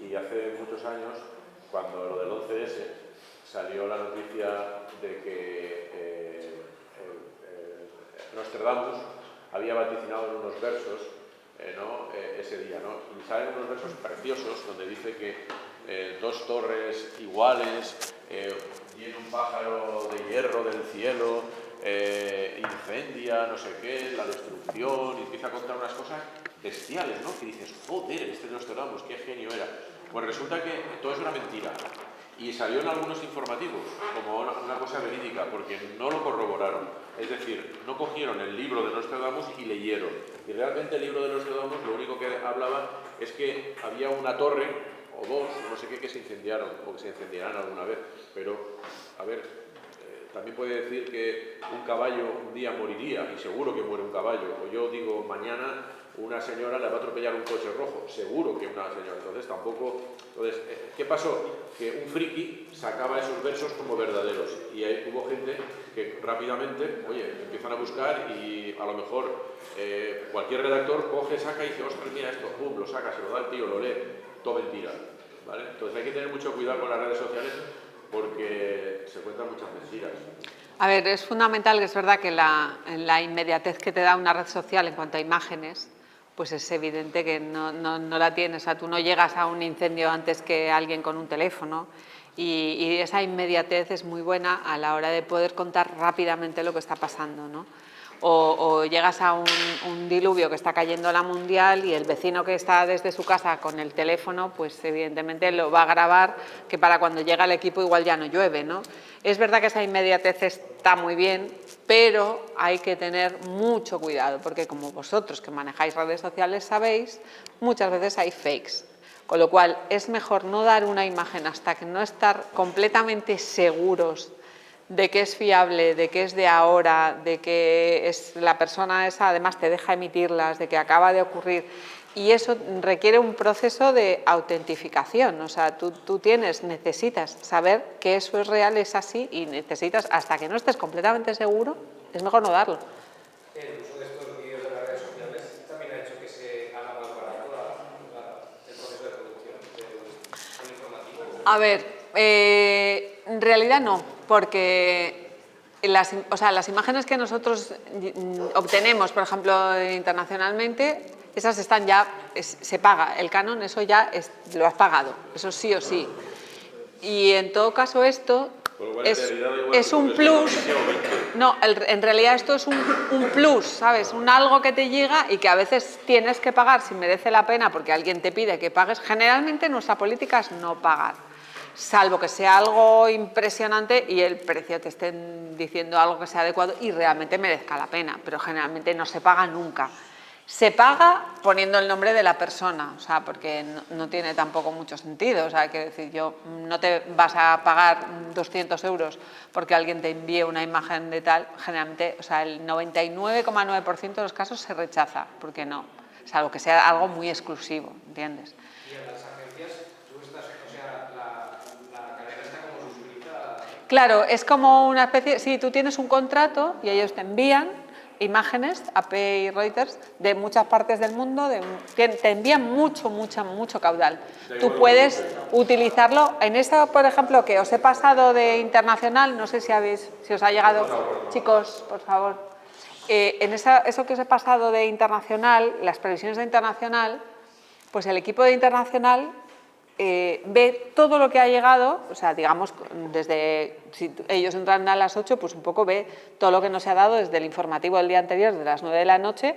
Y hace muchos años, cuando lo del 11S, salió la noticia de que Nostradamus había vaticinado en unos versos ese día, ¿no? Y salen unos versos preciosos donde dice que dos torres iguales, viene un pájaro de hierro del cielo, incendia, no sé qué, la destrucción, y empieza a contar unas cosas bestiales, ¿no? Que dices, joder, este Nostradamus, qué genio era. Pues resulta que todo es una mentira. Y salió en algunos informativos como una cosa verídica, porque no lo corroboraron. Es decir, no cogieron el libro de Nostradamus y leyeron. Y realmente el libro de Nostradamus lo único que hablaba es que había una torre o dos, no sé qué, que se incendiaron o que se incendiarán alguna vez. Pero, a ver, también puede decir que un caballo un día moriría, y seguro que muere un caballo. O yo digo, mañana una señora le va a atropellar un coche rojo, seguro que una señora. Entonces tampoco... Entonces, ¿qué pasó? Que un friki sacaba esos versos como verdaderos, y ahí hubo gente que rápidamente, oye, empiezan a buscar, y a lo mejor cualquier redactor coge, saca y dice, ostras, mira esto, pum, lo saca, se lo da el tío, lo lee, todo mentira, ¿vale? Entonces hay que tener mucho cuidado con las redes sociales porque se cuentan muchas mentiras. A ver, es fundamental, que es verdad que la inmediatez que te da una red social en cuanto a imágenes, pues es evidente que no la tienes. O sea, tú no llegas a un incendio antes que alguien con un teléfono, y esa inmediatez es muy buena a la hora de poder contar rápidamente lo que está pasando, ¿no? O llegas a un diluvio que está cayendo la mundial y el vecino que está desde su casa con el teléfono, pues evidentemente lo va a grabar, que para cuando llega el equipo igual ya no llueve, ¿no? Es verdad que esa inmediatez está muy bien, pero hay que tener mucho cuidado, porque como vosotros que manejáis redes sociales sabéis, muchas veces hay fakes. Con lo cual es mejor no dar una imagen hasta que no estar completamente seguros de que es fiable, de que es de ahora, de que es la persona esa, además te deja emitirlas, de que acaba de ocurrir. Y eso requiere un proceso de autentificación. O sea, tú necesitas saber que eso es real, es así, y necesitas, hasta que no estés completamente seguro, es mejor no darlo. El uso de estos vídeos de las redes sociales también ha hecho que se haga más barato el proceso de producción del informativo. A ver, en realidad no, porque las imágenes que nosotros obtenemos, por ejemplo, internacionalmente, esas están ya, se paga, el canon, eso ya lo has pagado, eso sí o sí. Y en todo caso esto es un plus. No, en realidad esto es un plus, ¿sabes? Un algo que te llega y que a veces tienes que pagar si merece la pena porque alguien te pide que pagues. Generalmente nuestra política es no pagar, salvo que sea algo impresionante y el precio te estén diciendo algo que sea adecuado y realmente merezca la pena, pero generalmente no se paga nunca. Se paga poniendo el nombre de la persona, o sea, porque no tiene tampoco mucho sentido. O sea, quiero decir, no te vas a pagar 200 euros porque alguien te envíe una imagen de tal. Generalmente, o sea, el 99,9% de los casos se rechaza, porque no, salvo que sea algo muy exclusivo, ¿entiendes? Y en las agencias, tú estás, o sea, la cadena está como suscrita. Claro, es como una especie, sí, tú tienes un contrato y ellos te envían imágenes, AP y Reuters, de muchas partes del mundo, te envían mucho caudal. Tú puedes utilizarlo. En esto, por ejemplo, que os he pasado de internacional, no sé si os ha llegado, chicos, por favor. En eso que os he pasado de internacional, las previsiones de internacional, pues el equipo de internacional ve todo lo que ha llegado, o sea, digamos, desde, si ellos entran a las 8, pues un poco ve todo lo que nos ha dado desde el informativo del día anterior, de las 9 de la noche,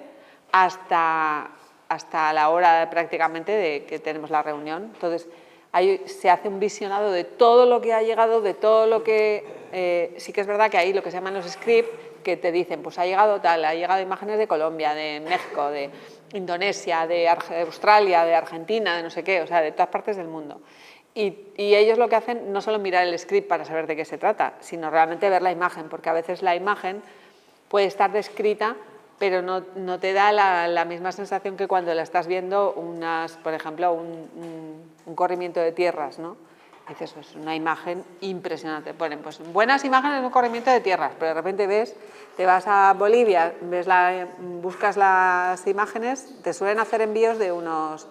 hasta la hora prácticamente de que tenemos la reunión. Entonces, ahí se hace un visionado de todo lo que ha llegado, de todo lo que... sí que es verdad que ahí lo que se llaman los scripts, que te dicen, pues ha llegado tal, ha llegado imágenes de Colombia, de México, de Indonesia, de Australia, de Argentina, de no sé qué, o sea, de todas partes del mundo. Y ellos lo que hacen no solo mirar el script para saber de qué se trata, sino realmente ver la imagen, porque a veces la imagen puede estar descrita, pero no te da la misma sensación que cuando la estás viendo, por ejemplo, un corrimiento de tierras, ¿no? Dices, pues una imagen impresionante. Ponen pues buenas imágenes en un corrimiento de tierras, pero de repente ves, te vas a Bolivia, buscas las imágenes, te suelen hacer envíos de unos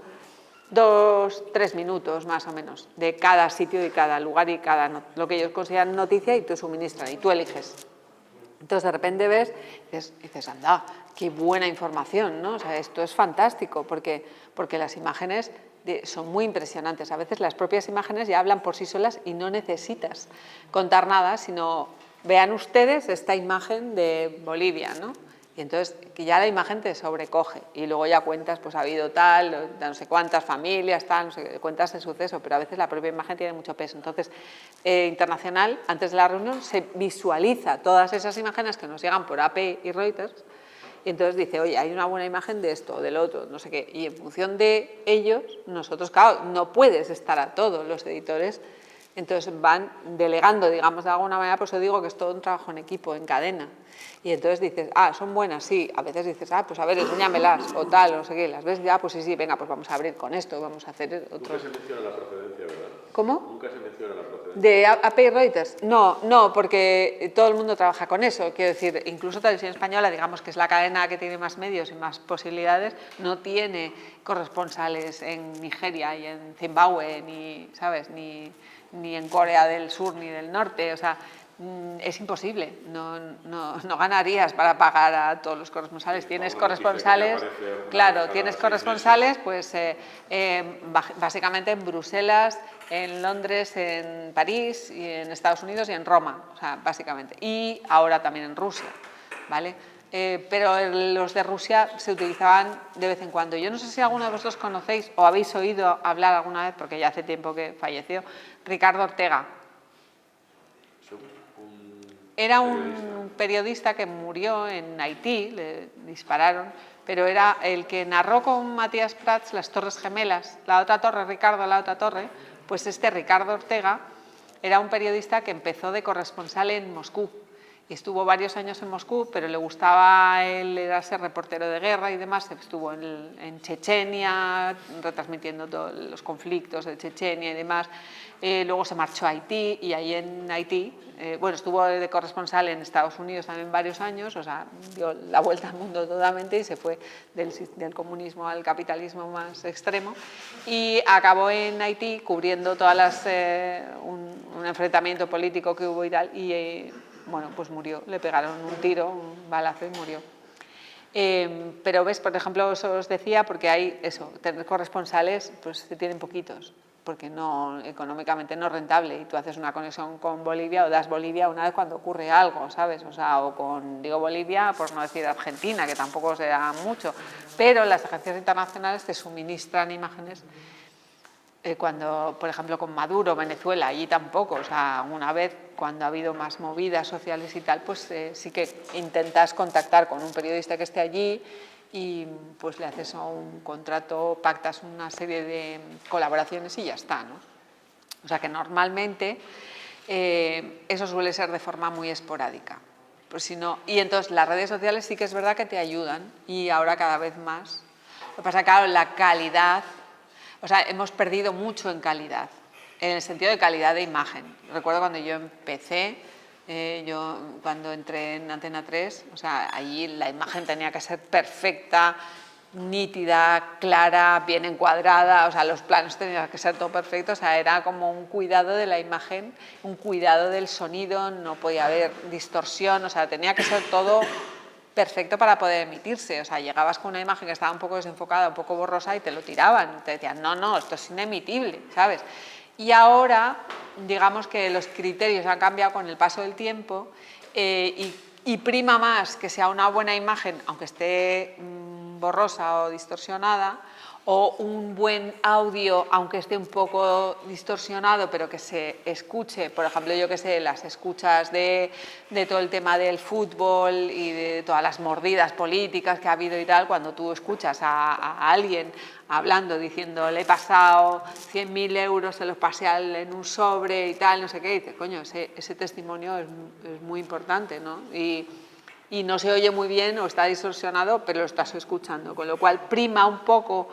2-3 minutos más o menos, de cada sitio y cada lugar y lo que ellos consideran noticia, y te suministran y tú eliges. Entonces de repente ves y dices, anda, qué buena información, ¿no? O sea, esto es fantástico porque las imágenes son muy impresionantes. A veces las propias imágenes ya hablan por sí solas y no necesitas contar nada, sino vean ustedes esta imagen de Bolivia, ¿no? Y entonces que ya la imagen te sobrecoge y luego ya cuentas, pues ha habido tal, no sé cuántas familias, tal, no sé, cuentas el suceso, pero a veces la propia imagen tiene mucho peso. Entonces, internacional, antes de la reunión, se visualiza todas esas imágenes que nos llegan por AP y Reuters, y entonces dice, oye, hay una buena imagen de esto, del otro, no sé qué, y en función de ellos, nosotros, claro, no puedes estar a todos los editores, entonces van delegando, digamos, de alguna manera, por eso digo que es todo un trabajo en equipo, en cadena. Y entonces dices, son buenas, sí. A veces dices, pues a ver, enséñamelas, o tal, o no sé qué. Las ves ya, pues sí, venga, pues vamos a abrir con esto, vamos a hacer otro. Nunca se menciona la procedencia, ¿verdad? ¿Cómo? Nunca se menciona la procedencia. ¿De AP y Reuters? No, porque todo el mundo trabaja con eso. Quiero decir, incluso Televisión Española, digamos que es la cadena que tiene más medios y más posibilidades, no tiene corresponsales en Nigeria y en Zimbabue, ni, ¿sabes?, ni en Corea del Sur ni del Norte. O sea, es imposible, no ganarías para pagar a todos los corresponsales. Tienes corresponsales, claro, tienes corresponsales, pues básicamente en Bruselas, en Londres, en París, y en Estados Unidos y en Roma, o sea, básicamente. Y ahora también en Rusia, ¿vale? Pero los de Rusia se utilizaban de vez en cuando. Yo no sé si alguno de vosotros conocéis o habéis oído hablar alguna vez, porque ya hace tiempo que falleció, Ricardo Ortega. Era un periodista que murió en Haití, le dispararon, pero era el que narró con Matías Prats las Torres Gemelas, la otra torre, Ricardo, la otra torre. Pues este Ricardo Ortega era un periodista que empezó de corresponsal en Moscú y estuvo varios años en Moscú, pero le gustaba, él era ser reportero de guerra y demás. Estuvo en Chechenia retransmitiendo todos los conflictos de Chechenia y demás. Luego se marchó a Haití, y ahí en Haití, estuvo de corresponsal en Estados Unidos también varios años, o sea, dio la vuelta al mundo totalmente y se fue del comunismo al capitalismo más extremo, y acabó en Haití cubriendo todas un enfrentamiento político que hubo y tal, y pues murió, le pegaron un tiro, un balazo y murió. Pero ves, por ejemplo, os decía, porque hay eso, tener corresponsales, pues se tienen poquitos, porque no, económicamente no es rentable, y tú haces una conexión con Bolivia o das Bolivia una vez cuando ocurre algo, ¿sabes? O sea, digo Bolivia, por no decir Argentina, que tampoco se da mucho, pero las agencias internacionales te suministran imágenes. Cuando, por ejemplo, con Maduro, Venezuela, allí tampoco, o sea, una vez cuando ha habido más movidas sociales y tal, pues sí que intentas contactar con un periodista que esté allí y pues le haces un contrato, pactas una serie de colaboraciones y ya está, ¿no? O sea que normalmente eso suele ser de forma muy esporádica. Pues si no, y entonces las redes sociales sí que es verdad que te ayudan, y ahora cada vez más. Lo que pasa es que, claro, la calidad, o sea, hemos perdido mucho en calidad, en el sentido de calidad de imagen. Recuerdo cuando yo empecé, cuando entré en Antena 3, o sea, allí la imagen tenía que ser perfecta, nítida, clara, bien encuadrada, o sea, los planos tenían que ser todo perfecto, o sea, era como un cuidado de la imagen, un cuidado del sonido, no podía haber distorsión, o sea, tenía que ser todo perfecto para poder emitirse. O sea, llegabas con una imagen que estaba un poco desenfocada, un poco borrosa, y te lo tiraban, te decían, no, esto es inemitible, ¿sabes? Y ahora, digamos que los criterios han cambiado con el paso del tiempo, y prima más que sea una buena imagen, aunque esté borrosa o distorsionada, o un buen audio, aunque esté un poco distorsionado, pero que se escuche. Por ejemplo, yo que sé, las escuchas de todo el tema del fútbol y de todas las mordidas políticas que ha habido y tal, cuando tú escuchas a alguien hablando, diciendo, le he pasado 100.000 euros, se los pasé en un sobre y tal, no sé qué, y dices, coño, ese testimonio es muy importante, ¿no? Y no se oye muy bien o está distorsionado, pero lo estás escuchando, con lo cual prima un poco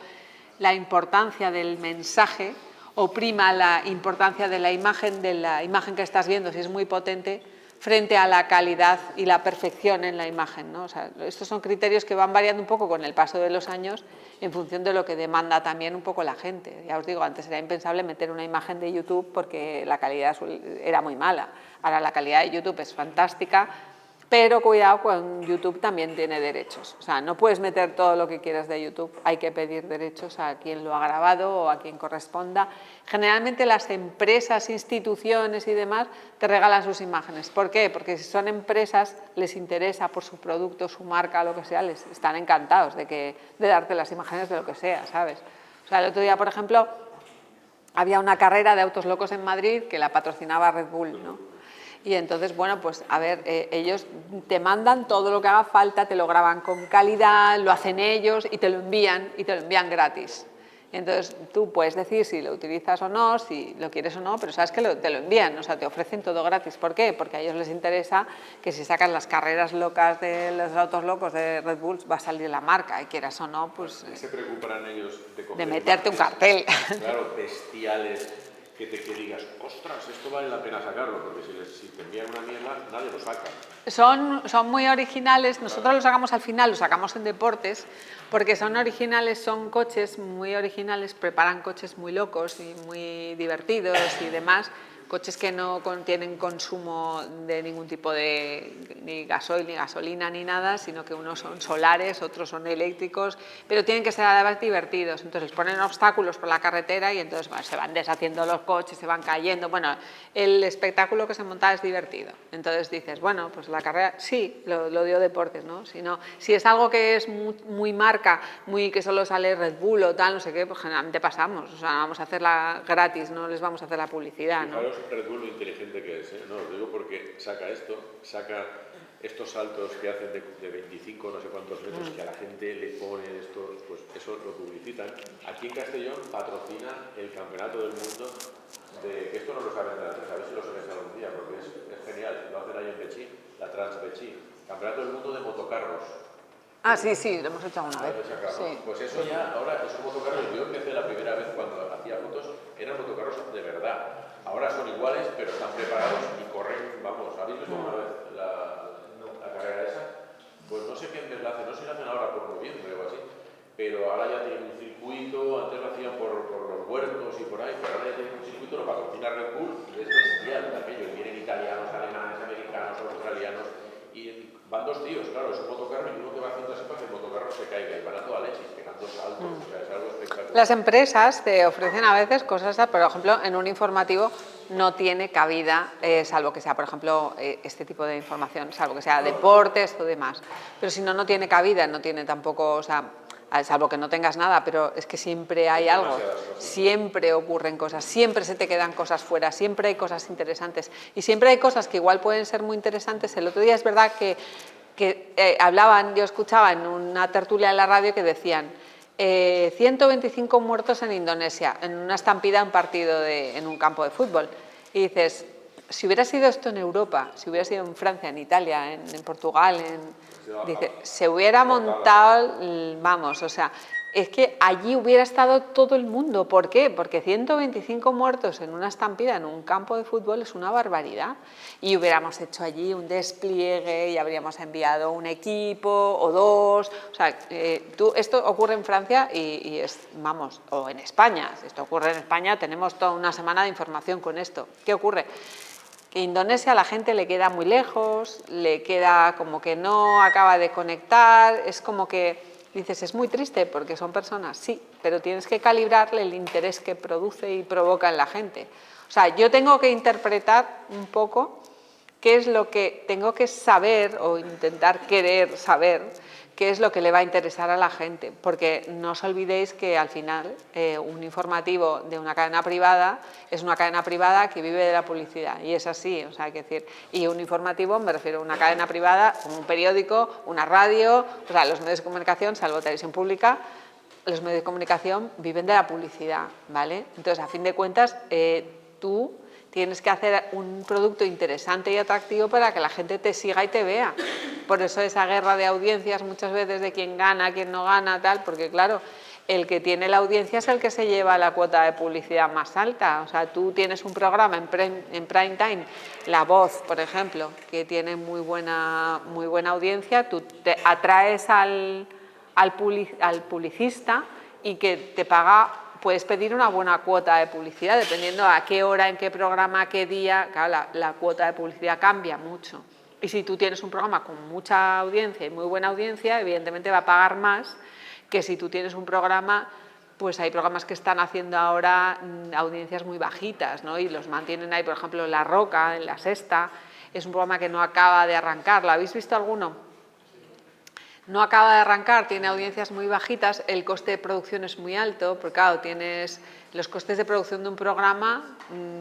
la importancia del mensaje oprima la importancia de la imagen que estás viendo, si es muy potente, frente a la calidad y la perfección en la imagen, ¿no? O sea, estos son criterios que van variando un poco con el paso de los años en función de lo que demanda también un poco la gente. Ya os digo, antes era impensable meter una imagen de YouTube porque la calidad era muy mala. Ahora la calidad de YouTube es fantástica, pero cuidado, con YouTube también tiene derechos. O sea, no puedes meter todo lo que quieras de YouTube, hay que pedir derechos a quien lo ha grabado o a quien corresponda. Generalmente las empresas, instituciones y demás te regalan sus imágenes. ¿Por qué? Porque si son empresas, les interesa por su producto, su marca, lo que sea, les están encantados de darte las imágenes de lo que sea, ¿sabes? O sea, el otro día, por ejemplo, había una carrera de autos locos en Madrid que la patrocinaba Red Bull, ¿no? Y entonces, bueno, pues a ver, ellos te mandan todo lo que haga falta, te lo graban con calidad, lo hacen ellos y te lo envían gratis. Entonces tú puedes decir si lo utilizas o no, si lo quieres o no, pero sabes que te lo envían, o sea, te ofrecen todo gratis. ¿Por qué? Porque a ellos les interesa que si sacas las carreras locas de los autos locos de Red Bull va a salir la marca y quieras o no, pues... ¿Qué se preocuparán ellos de meterte un cartel? Claro, bestiales, que digas, ostras, esto vale la pena sacarlo, porque si te envían una mierda, nadie lo saca. Son muy originales, nosotros lo sacamos al final, lo sacamos en deportes, porque son originales, son coches muy originales, preparan coches muy locos y muy divertidos y demás, coches que no contienen consumo de ningún tipo de ni gasoil, ni gasolina, ni nada, sino que unos son solares, otros son eléctricos, pero tienen que ser además divertidos. Entonces les ponen obstáculos por la carretera y entonces se van deshaciendo los coches, se van cayendo. Bueno, el espectáculo que se monta es divertido. Entonces dices, bueno, pues la carrera, sí, lo dio deportes, ¿no? Si es algo que es muy marca, que solo sale Red Bull o tal, no sé qué, pues generalmente pasamos. O sea, vamos a hacerla gratis, no les vamos a hacer la publicidad, ¿no? Red Bull lo inteligente que es, ¿eh? No, lo digo porque saca estos saltos que hacen de 25 no sé cuántos metros que a la gente le pone estos, pues eso lo publicitan. Aquí en Castellón patrocina el campeonato del mundo que esto no lo saben de la tres, a ver si lo sabéis algún día, porque es genial, lo hacen ahí en Pechí, la Trans Pechí, campeonato del mundo de motocarros. Ah, sí, lo hemos hecho una vez. Sí. Pues eso ya, ahora es un motocarro, yo empecé la primera vez cuando hacía fotos, eran motocarros de verdad. Ahora son iguales, pero están preparados y corren, vamos, ¿habéis visto una vez la carrera esa? Pues no sé qué enlace, no sé si lo hacen ahora por noviembre o así, pero ahora ya tienen un circuito, antes lo hacían por los huertos y por ahí, pero ahora ya tienen un circuito, lo patrocina Red Bull y es bestial aquello, vienen italianos, alemanes, americanos, australianos y van dos tíos, claro, es un motocarro y uno que va haciendo así para que el motocarro se caiga y van a toda leche, pegando saltos, o sea, es algo espectacular. Las empresas te ofrecen a veces cosas, por ejemplo, en un informativo no tiene cabida, salvo que sea, por ejemplo, este tipo de información, salvo que sea deportes o demás, pero si no tiene cabida, no tiene tampoco, o sea, salvo que no tengas nada, pero es que siempre hay algo, siempre ocurren cosas, siempre se te quedan cosas fuera, siempre hay cosas interesantes y siempre hay cosas que igual pueden ser muy interesantes. El otro día es verdad que hablaban, yo escuchaba en una tertulia en la radio que decían 125 muertos en Indonesia, en una estampida, un partido en un campo de fútbol, y dices, si hubiera sido esto en Europa, si hubiera sido en Francia, en Italia, en Portugal, dice, se hubiera montado, vamos, o sea, es que allí hubiera estado todo el mundo. ¿Por qué? Porque 125 muertos en una estampida en un campo de fútbol es una barbaridad. Y hubiéramos hecho allí un despliegue y habríamos enviado un equipo o dos. O sea, esto ocurre en Francia y vamos, o en España. Si esto ocurre en España, tenemos toda una semana de información con esto. ¿Qué ocurre? Que Indonesia a la gente le queda muy lejos, le queda como que no acaba de conectar, es como que dices, es muy triste porque son personas, sí, pero tienes que calibrarle el interés que produce y provoca en la gente. O sea, yo tengo que interpretar un poco qué es lo que tengo que saber o intentar querer saber, qué es lo que le va a interesar a la gente, porque no os olvidéis que al final un informativo de una cadena privada es una cadena privada que vive de la publicidad, y es así, o sea, hay que decir, y un informativo me refiero a una cadena privada, como un periódico, una radio, o sea, los medios de comunicación, salvo televisión pública, los medios de comunicación viven de la publicidad, ¿vale? Entonces, a fin de cuentas, tú tienes que hacer un producto interesante y atractivo para que la gente te siga y te vea. Por eso esa guerra de audiencias muchas veces de quién gana, quién no gana, tal, porque claro, el que tiene la audiencia es el que se lleva la cuota de publicidad más alta. O sea, tú tienes un programa en prime time, La Voz, por ejemplo, que tiene muy buena audiencia, tú te atraes al publicista y que te paga, puedes pedir una buena cuota de publicidad, dependiendo a qué hora, en qué programa, a qué día, claro, la cuota de publicidad cambia mucho. Y si tú tienes un programa con mucha audiencia y muy buena audiencia, evidentemente va a pagar más que si tú tienes un programa, pues hay programas que están haciendo ahora audiencias muy bajitas, ¿no? Y los mantienen ahí, por ejemplo, La Roca, en La Sexta, es un programa que no acaba de arrancar. ¿Lo habéis visto alguno? No acaba de arrancar, tiene audiencias muy bajitas, el coste de producción es muy alto, porque claro, tienes los costes de producción de un programa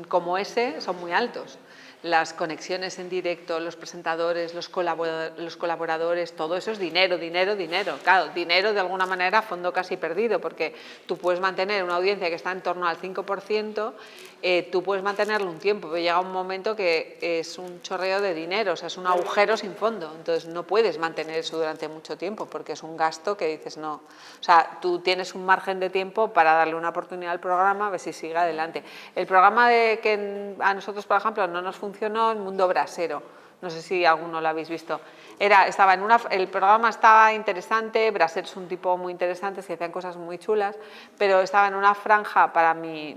como ese son muy altos. Las conexiones en directo, los presentadores, los colaboradores, todo eso es dinero, dinero, dinero. Claro, dinero de alguna manera a fondo casi perdido, porque tú puedes mantener una audiencia que está en torno al 5%, tú puedes mantenerlo un tiempo, pero llega un momento que es un chorreo de dinero, o sea, es un agujero sin fondo. Entonces no puedes mantener eso durante mucho tiempo, porque es un gasto que dices no. O sea, tú tienes un margen de tiempo para darle una oportunidad al programa, a ver si sigue adelante. El programa que a nosotros, por ejemplo, no nos funcionó en Mundo Brasero. No sé si alguno lo habéis visto. El programa estaba interesante, Brasero es un tipo muy interesante, se hacían cosas muy chulas, pero estaba en una franja,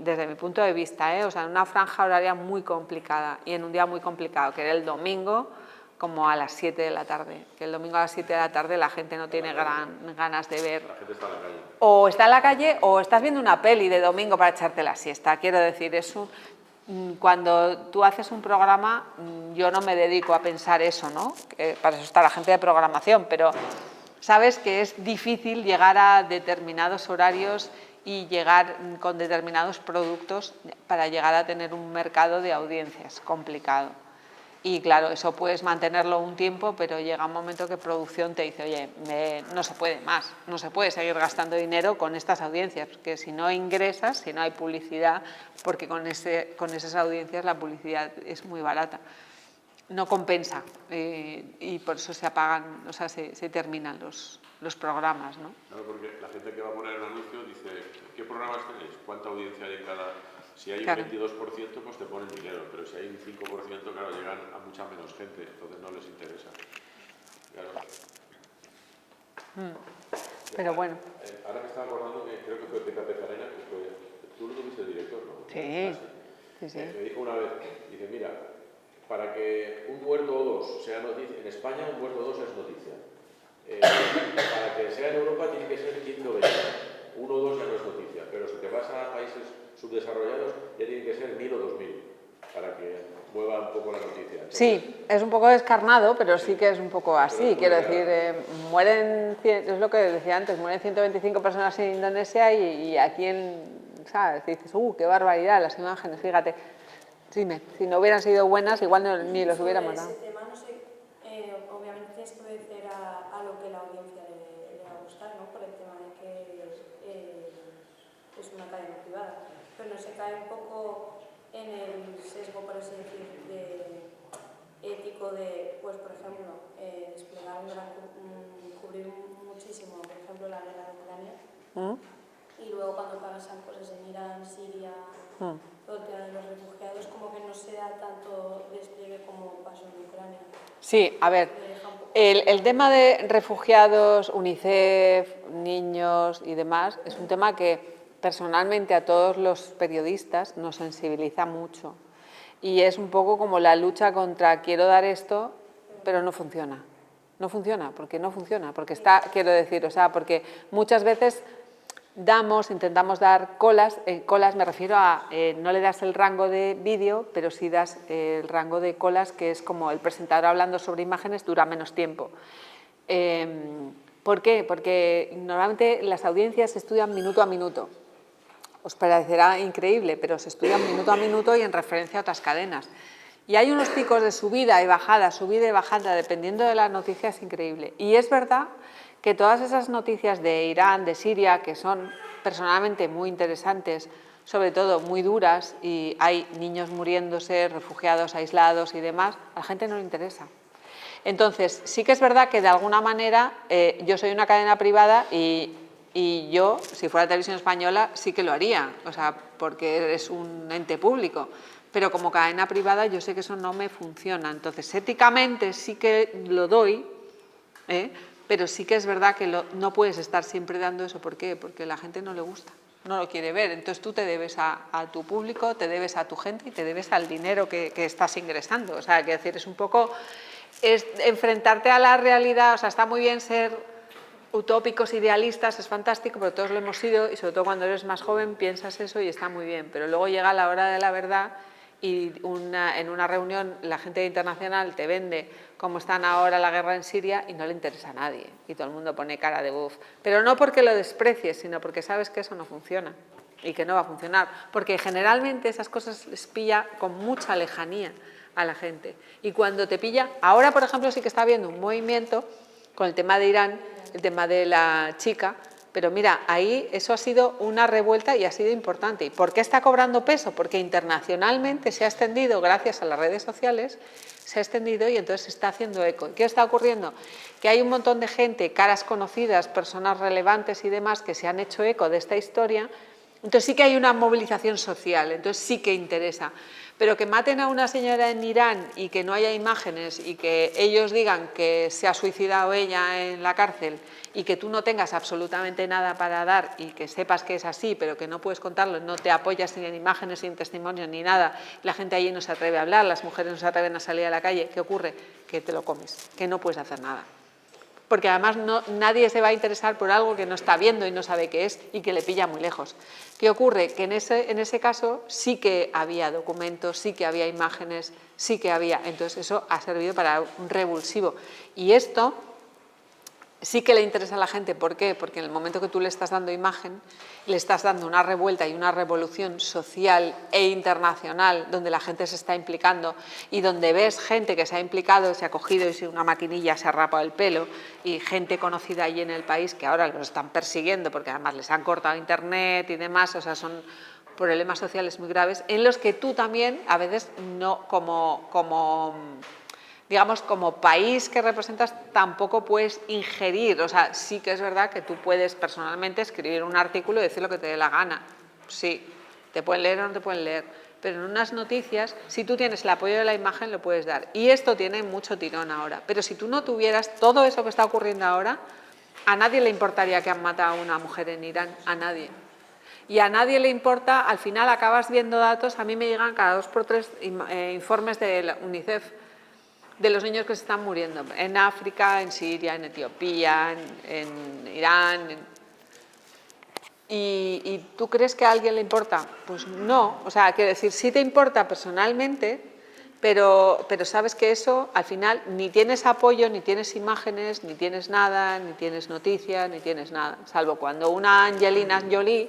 desde mi punto de vista, o sea, en una franja horaria muy complicada y en un día muy complicado, que era el domingo, como a las 7 de la tarde. Que el domingo a las 7 de la tarde la gente no tiene ganas de ver. La gente está en la calle. O está en la calle o estás viendo una peli de domingo para echarte la siesta. Quiero decir, cuando tú haces un programa, yo no me dedico a pensar eso, ¿no? Para eso está la gente de programación, pero sabes que es difícil llegar a determinados horarios y llegar con determinados productos para llegar a tener un mercado de audiencias complicado. Y claro, eso puedes mantenerlo un tiempo, pero llega un momento que producción te dice, oye, no se puede más, no se puede seguir gastando dinero con estas audiencias, porque si no ingresas, si no hay publicidad, porque con esas audiencias la publicidad es muy barata, no compensa y por eso se apagan, o sea, se terminan los programas, ¿no? Claro, porque la gente que va a poner el anuncio dice, ¿qué programas tenéis? ¿Cuánta audiencia hay en cada...? Si hay un 22%, pues te ponen dinero, pero si hay un 5%, claro, llegan a mucha menos gente, entonces no les interesa. Claro. Pero bueno. Ahora me estaba acordando que creo que fue Peca Pejarena, que fue... Tú lo tuviste el director, ¿no? Sí. Sí. Me dijo una vez, dice, mira, para que un muerto o dos sea noticia, en España un muerto o dos es noticia. Para que sea en Europa tiene que ser 15 o 20. Uno o dos ya no es noticia, pero si te vas a países subdesarrollados ya tienen que ser 1000 o 2000 para que mueva un poco la noticia. Entonces, sí, es un poco descarnado, pero sí que es un poco así. Quiero decir, es lo que decía antes, mueren 125 personas en Indonesia y aquí ¿sabes? Dices, qué barbaridad las imágenes, fíjate. Dime, si no hubieran sido buenas, igual ni los hubiéramos dado. Ese tema, no sé, obviamente tienes que obedecer a lo que la audiencia le va a gustar, ¿no? Por el tema de que es una cadena privada. Pero no se cae un poco en el sesgo, por así decir, ético de, pues por ejemplo, desplegar cubrir muchísimo, por ejemplo, la guerra de Ucrania. Y luego cuando pasan cosas en Irán, Siria, todo el tema de los refugiados, como que no se da tanto despliegue como pasó en Ucrania. Sí, a ver, el tema de refugiados, UNICEF, niños y demás, es un tema que personalmente a todos los periodistas nos sensibiliza mucho. Y es un poco como la lucha contra quiero dar esto, pero no funciona. No funciona, porque no funciona, porque quiero decir, o sea, porque muchas veces intentamos dar colas me refiero a, no le das el rango de vídeo, pero sí das el rango de colas, que es como el presentador hablando sobre imágenes dura menos tiempo. ¿Por qué? Porque normalmente las audiencias se estudian minuto a minuto. Os parecerá increíble, pero se estudian minuto a minuto y en referencia a otras cadenas. Y hay unos picos de subida y bajada, dependiendo de las noticias, es increíble. Y es verdad que todas esas noticias de Irán, de Siria, que son personalmente muy interesantes, sobre todo muy duras, y hay niños muriéndose, refugiados aislados y demás, a la gente no le interesa. Entonces, sí que es verdad que de alguna manera yo soy una cadena privada y Y yo, si fuera Televisión Española, sí que lo haría, o sea, porque es un ente público. Pero como cadena privada yo sé que eso no me funciona. Entonces, éticamente sí que lo doy, pero sí que es verdad que no puedes estar siempre dando eso. ¿Por qué? Porque a la gente no le gusta, no lo quiere ver. Entonces tú te debes a tu público, te debes a tu gente y te debes al dinero que estás ingresando. O sea, quiero decir, es un poco enfrentarte a la realidad. O sea, está muy bien ser utópicos, idealistas, es fantástico, pero todos lo hemos sido y sobre todo cuando eres más joven piensas eso y está muy bien, pero luego llega la hora de la verdad y en una reunión la gente internacional te vende cómo están ahora la guerra en Siria y no le interesa a nadie y todo el mundo pone cara de buf, pero no porque lo desprecies, sino porque sabes que eso no funciona y que no va a funcionar, porque generalmente esas cosas les pilla con mucha lejanía a la gente y cuando te pilla, ahora por ejemplo sí que está habiendo un movimiento con el tema de Irán, el tema de la chica, pero mira, ahí eso ha sido una revuelta y ha sido importante. ¿Y por qué está cobrando peso? Porque internacionalmente se ha extendido, gracias a las redes sociales, se ha extendido y entonces se está haciendo eco. ¿Qué está ocurriendo? Que hay un montón de gente, caras conocidas, personas relevantes y demás, que se han hecho eco de esta historia. Entonces sí que hay una movilización social, entonces sí que interesa. Pero que maten a una señora en Irán y que no haya imágenes y que ellos digan que se ha suicidado ella en la cárcel y que tú no tengas absolutamente nada para dar y que sepas que es así, pero que no puedes contarlo, no te apoyas ni en imágenes, ni en testimonios, ni nada, la gente allí no se atreve a hablar, las mujeres no se atreven a salir a la calle, ¿qué ocurre? Que te lo comes, que no puedes hacer nada. Porque además nadie se va a interesar por algo que no está viendo y no sabe qué es y que le pilla muy lejos. ¿Qué ocurre? Que en ese caso sí que había documentos, sí que había imágenes, sí que había. Entonces eso ha servido para un revulsivo. Y esto sí que le interesa a la gente. ¿Por qué? Porque en el momento que tú le estás dando imagen, le estás dando una revuelta y una revolución social e internacional donde la gente se está implicando y donde ves gente que se ha implicado, se ha cogido y si una maquinilla se ha rapado el pelo y gente conocida allí en el país que ahora los están persiguiendo porque además les han cortado internet y demás, o sea, son problemas sociales muy graves en los que tú también a veces no digamos, como país que representas, tampoco puedes ingerir. O sea, sí que es verdad que tú puedes personalmente escribir un artículo y decir lo que te dé la gana. Sí, te pueden leer o no te pueden leer. Pero en unas noticias, si tú tienes el apoyo de la imagen, lo puedes dar. Y esto tiene mucho tirón ahora. Pero si tú no tuvieras todo eso que está ocurriendo ahora, a nadie le importaría que han matado a una mujer en Irán. A nadie. Y a nadie le importa, al final acabas viendo datos, a mí me llegan cada 2 por 3 informes de la UNICEF, de los niños que se están muriendo en África, en Siria, en Etiopía, en Irán. ¿Y tú crees que a alguien le importa? Pues no, o sea, quiero decir, sí te importa personalmente, pero sabes que eso al final ni tienes apoyo, ni tienes imágenes, ni tienes nada, ni tienes noticias, ni tienes nada, salvo cuando una Angelina Jolie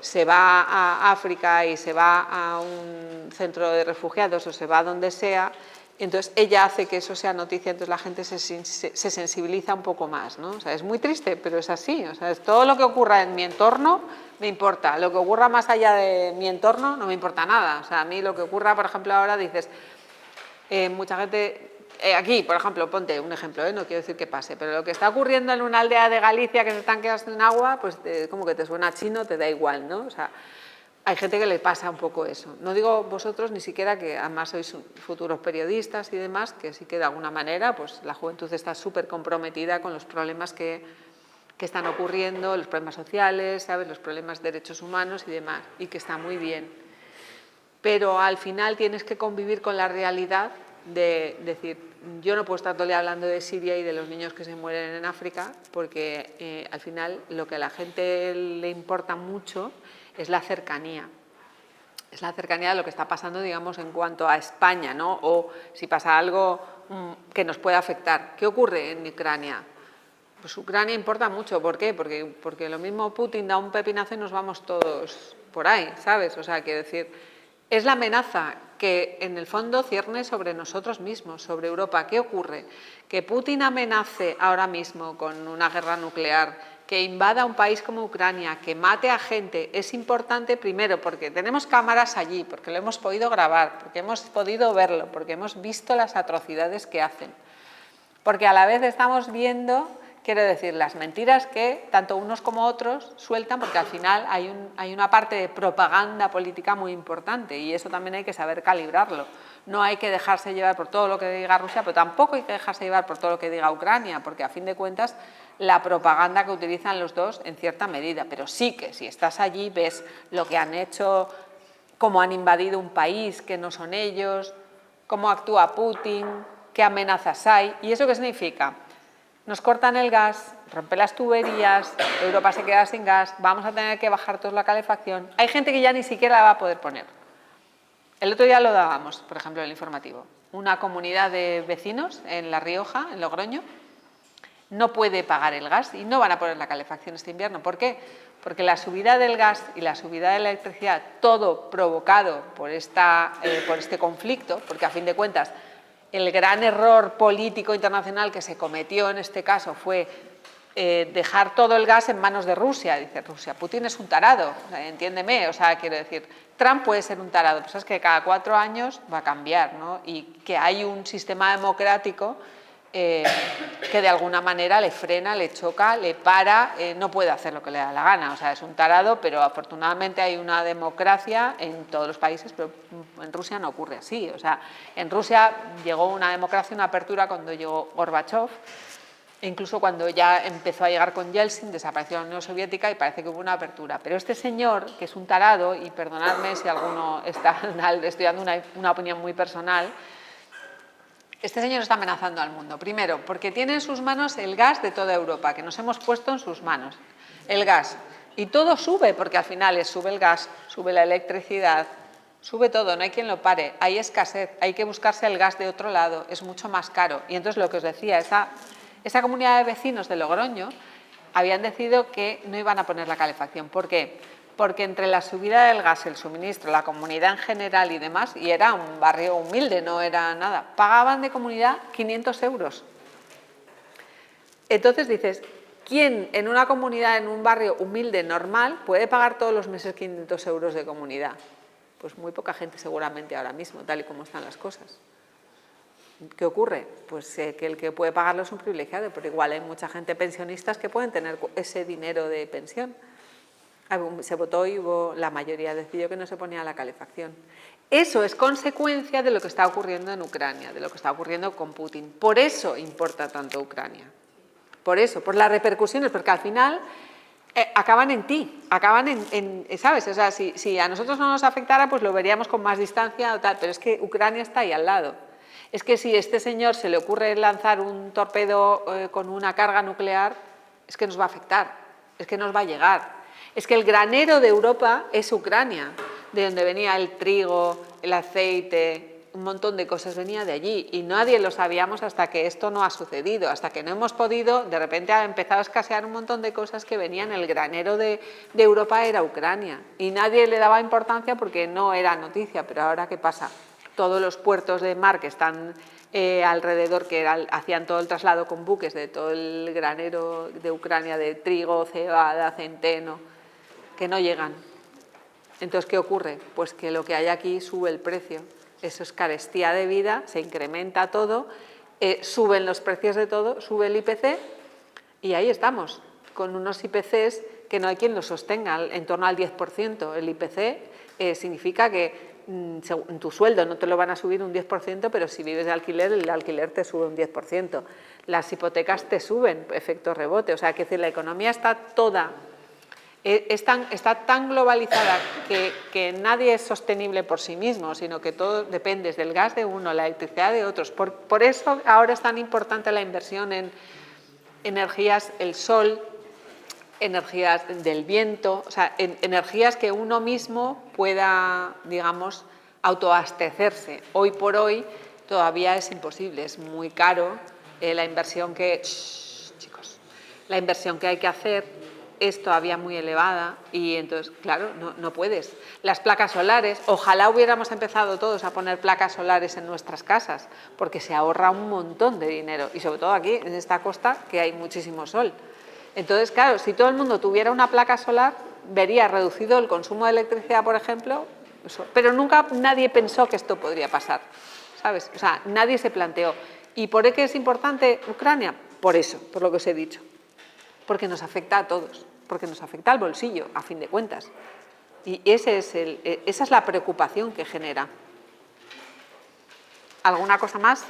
se va a África y se va a un centro de refugiados o se va a donde sea. Entonces ella hace que eso sea noticia, entonces la gente se sensibiliza un poco más, ¿no? O sea, es muy triste, pero es así. O sea, todo lo que ocurra en mi entorno me importa. Lo que ocurra más allá de mi entorno no me importa nada. O sea, a mí lo que ocurra, por ejemplo, ahora dices, mucha gente, aquí, por ejemplo, ponte un ejemplo, no quiero decir que pase, pero lo que está ocurriendo en una aldea de Galicia que se están quedando sin agua, pues como que te suena chino, te da igual, ¿no? O sea, hay gente que le pasa un poco eso. No digo vosotros ni siquiera, que además sois futuros periodistas y demás, que sí que de alguna manera pues la juventud está súper comprometida con los problemas que están ocurriendo, los problemas sociales, ¿sabes? Los problemas de derechos humanos y demás, y que está muy bien. Pero al final tienes que convivir con la realidad de decir, yo no puedo estar todo el día hablando de Siria y de los niños que se mueren en África, porque al final lo que a la gente le importa mucho es la cercanía. Es la cercanía de lo que está pasando, digamos, en cuanto a España, ¿no? O si pasa algo que nos puede afectar. ¿Qué ocurre en Ucrania? Pues Ucrania importa mucho. ¿Por qué? Porque lo mismo Putin da un pepinazo y nos vamos todos por ahí, ¿sabes? O sea, quiero decir, es la amenaza que en el fondo cierne sobre nosotros mismos, sobre Europa. ¿Qué ocurre? Que Putin amenace ahora mismo con una guerra nuclear, que invada un país como Ucrania, que mate a gente, es importante primero porque tenemos cámaras allí, porque lo hemos podido grabar, porque hemos podido verlo, porque hemos visto las atrocidades que hacen. Porque a la vez estamos viendo Quiero decir, las mentiras que tanto unos como otros sueltan, porque al final hay una parte de propaganda política muy importante y eso también hay que saber calibrarlo. No hay que dejarse llevar por todo lo que diga Rusia, pero tampoco hay que dejarse llevar por todo lo que diga Ucrania, porque a fin de cuentas la propaganda que utilizan los dos en cierta medida, pero sí que si estás allí ves lo que han hecho, cómo han invadido un país que no son ellos, cómo actúa Putin, qué amenazas hay. ¿Y eso qué significa? Nos cortan el gas, rompen las tuberías, Europa se queda sin gas, vamos a tener que bajar toda la calefacción. Hay gente que ya ni siquiera la va a poder poner. El otro día lo dábamos, por ejemplo, en el informativo. Una comunidad de vecinos en La Rioja, en Logroño, no puede pagar el gas y no van a poner la calefacción este invierno. ¿Por qué? Porque la subida del gas y la subida de la electricidad, todo provocado por este conflicto, porque a fin de cuentas el gran error político internacional que se cometió en este caso fue dejar todo el gas en manos de Rusia. Dice Rusia, Putin es un tarado, entiéndeme, o sea, quiero decir, Trump puede ser un tarado, pero es que cada 4 años va a cambiar, ¿no? Y que hay un sistema democrático que de alguna manera le frena, le choca, le para, no puede hacer lo que le da la gana, o sea, es un tarado, pero afortunadamente hay una democracia en todos los países, pero en Rusia no ocurre así, o sea, en Rusia llegó una democracia, una apertura cuando llegó Gorbachev, e incluso cuando ya empezó a llegar con Yeltsin, desapareció la Unión Soviética y parece que hubo una apertura, pero este señor, que es un tarado, y perdonadme si alguno está, estoy dando una opinión muy personal, este señor está amenazando al mundo. Primero, porque tiene en sus manos el gas de toda Europa, que nos hemos puesto en sus manos. El gas. Y todo sube, porque al final sube el gas, sube la electricidad, sube todo, no hay quien lo pare. Hay escasez, hay que buscarse el gas de otro lado, es mucho más caro. Y entonces lo que os decía, esa comunidad de vecinos de Logroño habían decidido que no iban a poner la calefacción. ¿Por qué? Porque entre la subida del gas, el suministro, la comunidad en general y demás, y era un barrio humilde, no era nada, pagaban de comunidad 500 euros. Entonces dices, ¿quién en una comunidad, en un barrio humilde, normal, puede pagar todos los meses 500 euros de comunidad? Pues muy poca gente seguramente ahora mismo, tal y como están las cosas. ¿Qué ocurre? Pues que el que puede pagarlo es un privilegiado, pero igual hay mucha gente pensionistas que pueden tener ese dinero de pensión. Se votó y la mayoría decidió que no se ponía la calefacción. Eso es consecuencia de lo que está ocurriendo en Ucrania, de lo que está ocurriendo con Putin. Por eso importa tanto Ucrania. Por eso, por las repercusiones, porque al final acaban en ti, acaban ¿sabes? O sea, si a nosotros no nos afectara, pues lo veríamos con más distancia o tal, pero es que Ucrania está ahí al lado. Es que si a este señor se le ocurre lanzar un torpedo con una carga nuclear, es que nos va a afectar, es que nos va a llegar. Es que el granero de Europa es Ucrania, de donde venía el trigo, el aceite, un montón de cosas venía de allí y nadie lo sabíamos hasta que esto no ha sucedido, hasta que no hemos podido, de repente ha empezado a escasear un montón de cosas que venían, el granero de Europa era Ucrania y nadie le daba importancia porque no era noticia, pero ahora ¿qué pasa? Todos los puertos de mar que están alrededor, que hacían todo el traslado con buques de todo el granero de Ucrania, de trigo, cebada, centeno, que no llegan. Entonces, ¿qué ocurre? Pues que lo que hay aquí sube el precio. Eso es carestía de vida, se incrementa todo, suben los precios de todo, sube el IPC y ahí estamos, con unos IPCs que no hay quien los sostenga, en torno al 10%. El IPC significa que tu sueldo no te lo van a subir un 10%, pero si vives de alquiler, el alquiler te sube un 10%. Las hipotecas te suben, efecto rebote. O sea, que la economía está toda, está tan globalizada que nadie es sostenible por sí mismo, sino que todo depende del gas de uno, la electricidad de otros. Por eso ahora es tan importante la inversión en energías, el sol, energías del viento, o sea, energías que uno mismo pueda, digamos, autoabastecerse. Hoy por hoy todavía es imposible, es muy caro la inversión que hay que hacer es todavía muy elevada y entonces, claro, no puedes. Las placas solares, ojalá hubiéramos empezado todos a poner placas solares en nuestras casas, porque se ahorra un montón de dinero y sobre todo aquí, en esta costa, que hay muchísimo sol. Entonces, claro, si todo el mundo tuviera una placa solar, vería reducido el consumo de electricidad, por ejemplo, pero nunca nadie pensó que esto podría pasar, ¿sabes? O sea, nadie se planteó. ¿Y por qué es importante Ucrania? Por eso, por lo que os he dicho. porque nos afecta a todos, porque nos afecta al bolsillo, a fin de cuentas. Y esa es la preocupación que genera. ¿Alguna cosa más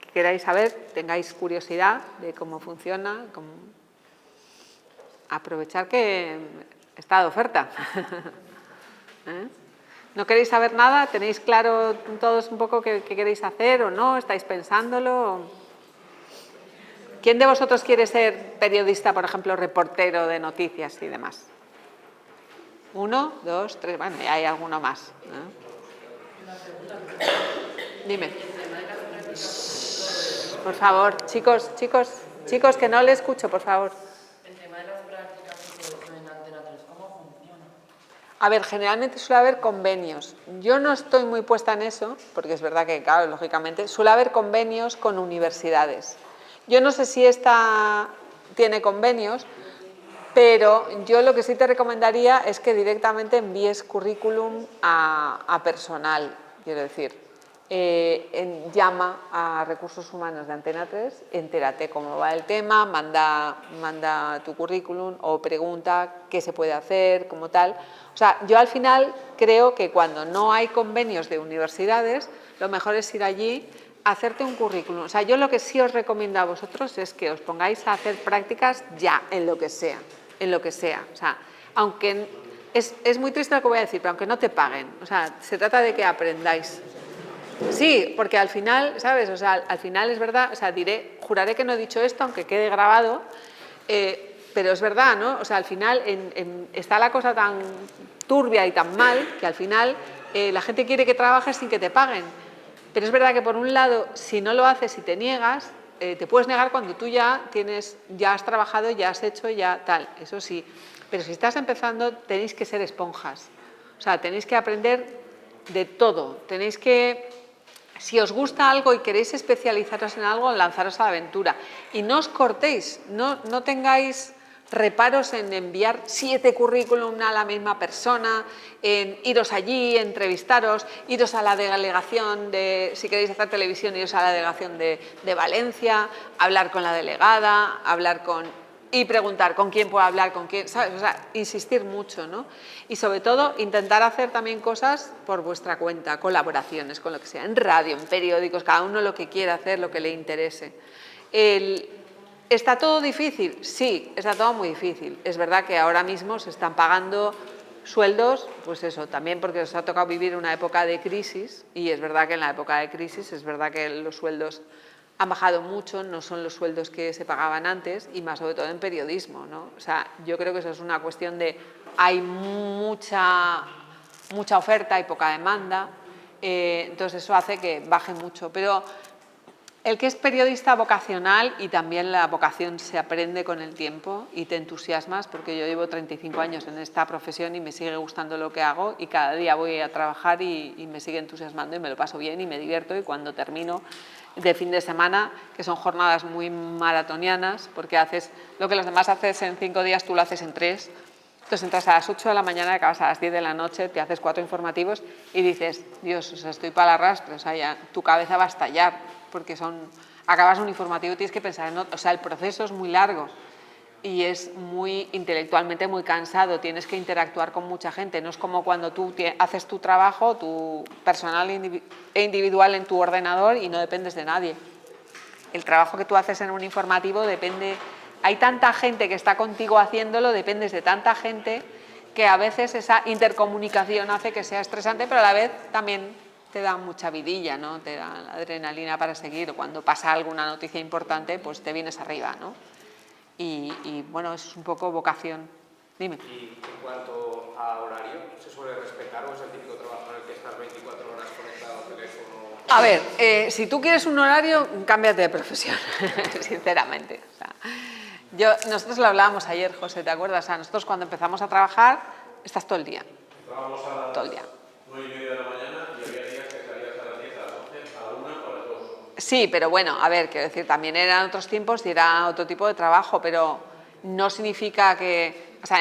que queráis saber? ¿Tengáis curiosidad de cómo funciona? Aprovechar que está de oferta. ¿Eh? ¿No queréis saber nada? ¿Tenéis claro todos un poco qué queréis hacer o no? ¿Estáis pensándolo? ¿Quién de vosotros quiere ser periodista, por ejemplo, reportero de noticias y demás? 1, 2, 3, bueno, ya hay alguno más. Dime. Por favor, chicos, que no le escucho, por favor. El tema de las prácticas en Antena 3, ¿cómo funciona? A ver, generalmente suele haber convenios. Yo no estoy muy puesta en eso, porque es verdad que, claro, lógicamente, suele haber convenios con universidades. Yo no sé si esta tiene convenios, pero yo lo que sí te recomendaría es que directamente envíes currículum a personal, quiero decir. Llama a Recursos Humanos de Antena 3, entérate cómo va el tema, manda tu currículum o pregunta qué se puede hacer, como tal. O sea, yo al final creo que cuando no hay convenios de universidades, lo mejor es ir allí, hacerte un currículum. O sea, yo lo que sí os recomiendo a vosotros es que os pongáis a hacer prácticas ya, en lo que sea. O sea, aunque es muy triste lo que voy a decir, pero aunque no te paguen. O sea, se trata de que aprendáis. Sí, porque al final, ¿sabes? O sea, al final es verdad, o sea, juraré que no he dicho esto, aunque quede grabado, pero es verdad, ¿no? O sea, al final está la cosa tan turbia y tan mal que al final la gente quiere que trabajes sin que te paguen. Pero es verdad que por un lado, si no lo haces y te niegas, te puedes negar cuando tú ya has trabajado, ya has hecho, ya tal, eso sí. Pero si estás empezando, tenéis que ser esponjas. O sea, tenéis que aprender de todo. Tenéis que, si os gusta algo y queréis especializaros en algo, lanzaros a la aventura. Y no os cortéis, no tengáis reparos en enviar 7 currículum a la misma persona, en iros allí, entrevistaros, iros a la delegación si queréis hacer televisión, iros a la delegación de Valencia, hablar con la delegada, y preguntar con quién puedo hablar, con quién, ¿sabes? O sea, insistir mucho, ¿no? Y sobre todo, intentar hacer también cosas por vuestra cuenta, colaboraciones con lo que sea, en radio, en periódicos, cada uno lo que quiera hacer, lo que le interese. ¿Está todo difícil? Sí, está todo muy difícil. Es verdad que ahora mismo se están pagando sueldos, pues eso, también porque os ha tocado vivir una época de crisis, y es verdad que en la época de crisis es verdad que los sueldos han bajado mucho, no son los sueldos que se pagaban antes, y más sobre todo en periodismo, ¿no? O sea, yo creo que eso es una cuestión de hay mucha oferta y poca demanda, entonces eso hace que baje mucho. Pero el que es periodista vocacional, y también la vocación se aprende con el tiempo y te entusiasmas, porque yo llevo 35 años en esta profesión y me sigue gustando lo que hago, y cada día voy a trabajar y me sigue entusiasmando y me lo paso bien y me divierto, y cuando termino de fin de semana, que son jornadas muy maratonianas, porque haces lo que los demás haces en 5 días, tú lo haces en 3. Entonces entras a las 8 de la mañana y acabas a las 10 de la noche, te haces 4 informativos y dices, Dios, o sea, estoy para el arrastre, o sea, ya tu cabeza va a estallar, porque acabas un informativo y tienes que pensar en otro. O sea, el proceso es muy largo y es muy intelectualmente muy cansado, tienes que interactuar con mucha gente, no es como cuando tú haces tu trabajo, tu personal e individual en tu ordenador y no dependes de nadie. El trabajo que tú haces en un informativo depende, hay tanta gente que está contigo haciéndolo, dependes de tanta gente que a veces esa intercomunicación hace que sea estresante, pero a la vez también te da mucha vidilla, ¿no? Te da la adrenalina para seguir, o cuando pasa alguna noticia importante, pues te vienes arriba, ¿no? Y bueno, es un poco vocación. Dime. Y en cuanto a horario, ¿se suele respetar o es el típico trabajo en el que estás 24 horas conectado al teléfono? A ver, si tú quieres un horario, cámbiate de profesión, sinceramente. O sea, nosotros lo hablábamos ayer, José, ¿te acuerdas? O sea, nosotros cuando empezamos a trabajar, estás todo el día. Estábamos a las todo el día. 9:30 de la mañana y había días que salías a las 10, a las 11, a la 1 o a las 2. Sí, pero bueno, a ver, quiero decir, también eran otros tiempos y era otro tipo de trabajo, pero no significa que, o sea,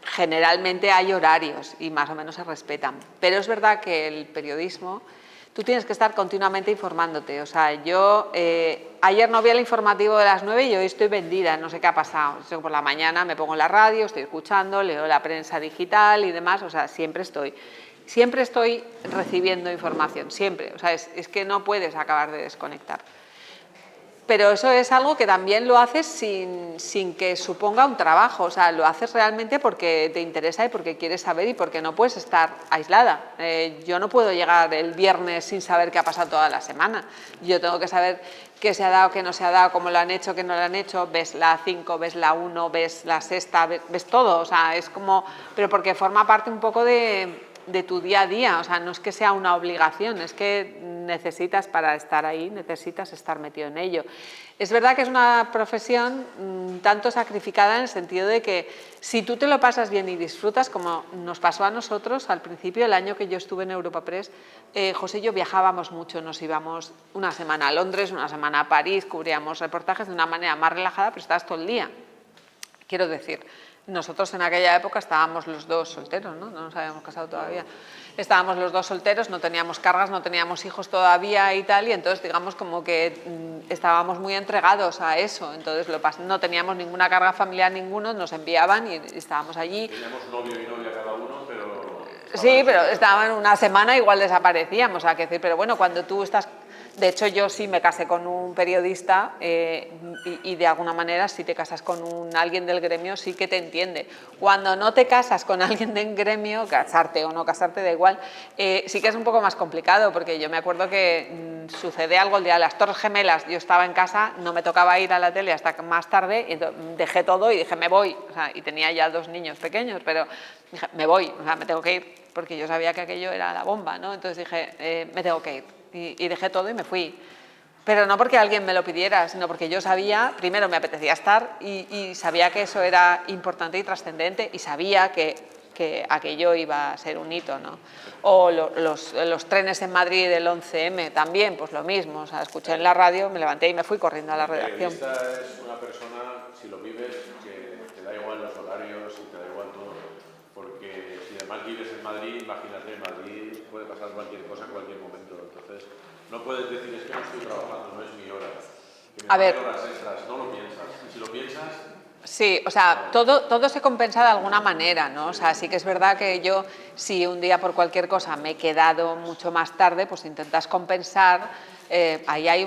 generalmente hay horarios y más o menos se respetan. Pero es verdad que el periodismo tú tienes que estar continuamente informándote. O sea, yo ayer no vi el informativo de las 9 y hoy estoy vendida, no sé qué ha pasado. Yo por la mañana me pongo en la radio, estoy escuchando, leo la prensa digital y demás, o sea, siempre estoy recibiendo información, siempre. O sea, es que no puedes acabar de desconectar. Pero eso es algo que también lo haces sin que suponga un trabajo, o sea, lo haces realmente porque te interesa y porque quieres saber y porque no puedes estar aislada. Yo no puedo llegar el viernes sin saber qué ha pasado toda la semana. Yo tengo que saber qué se ha dado, qué no se ha dado, cómo lo han hecho, qué no lo han hecho. Ves la 5, ves la 1, ves la sexta, ves todo, o sea, es como... Pero porque forma parte un poco de tu día a día, o sea, no es que sea una obligación, es que necesitas para estar ahí, necesitas estar metido en ello. Es verdad que es una profesión tanto sacrificada en el sentido de que si tú te lo pasas bien y disfrutas, como nos pasó a nosotros al principio, el año que yo estuve en Europa Press, José y yo viajábamos mucho, nos íbamos una semana a Londres, una semana a París, cubríamos reportajes de una manera más relajada, pero estabas todo el día. Quiero decir, nosotros en aquella época estábamos los dos solteros, ¿no? No nos habíamos casado todavía. Estábamos los dos solteros, no teníamos cargas, no teníamos hijos todavía y tal, y entonces digamos como que estábamos muy entregados a eso. Entonces no teníamos ninguna carga familiar, ninguno, nos enviaban y estábamos allí. Teníamos novio y novia cada uno, pero... Sí, pero estaban una semana igual desaparecíamos, o sea, que decir, pero bueno, cuando tú estás... De hecho, yo sí me casé con un periodista y de alguna manera si te casas con alguien del gremio sí que te entiende. Cuando no te casas con alguien del gremio, casarte o no casarte da igual, sí que es un poco más complicado porque yo me acuerdo que sucede algo el día de las Torres Gemelas, yo estaba en casa, no me tocaba ir a la tele hasta más tarde, y dejé todo y dije me voy, o sea, y tenía ya 2 niños pequeños, pero dije me voy, o sea, me tengo que ir porque yo sabía que aquello era la bomba, ¿no? Entonces dije me tengo que ir. Y dejé todo y me fui. Pero no porque alguien me lo pidiera, sino porque yo sabía, primero me apetecía estar y sabía que eso era importante y trascendente y sabía que aquello iba a ser un hito, ¿no? O los trenes en Madrid del 11M también, pues lo mismo. O sea, escuché en la radio, me levanté y me fui corriendo a la redacción. El periodista es una persona, si lo vives, que te da igual los horarios y te da igual todo. Porque si además vives en Madrid, imagínate, en Madrid puede pasar cualquier cosa en cualquier momento. Entonces, no puedes decir, es que no estoy trabajando, no es mi hora. Que me paguen horas extras, no lo piensas. Y si lo piensas... Sí, o sea, todo se compensa de alguna manera, ¿no? O sea, sí que es verdad que yo, si un día por cualquier cosa me he quedado mucho más tarde, pues intentas compensar. Ahí hay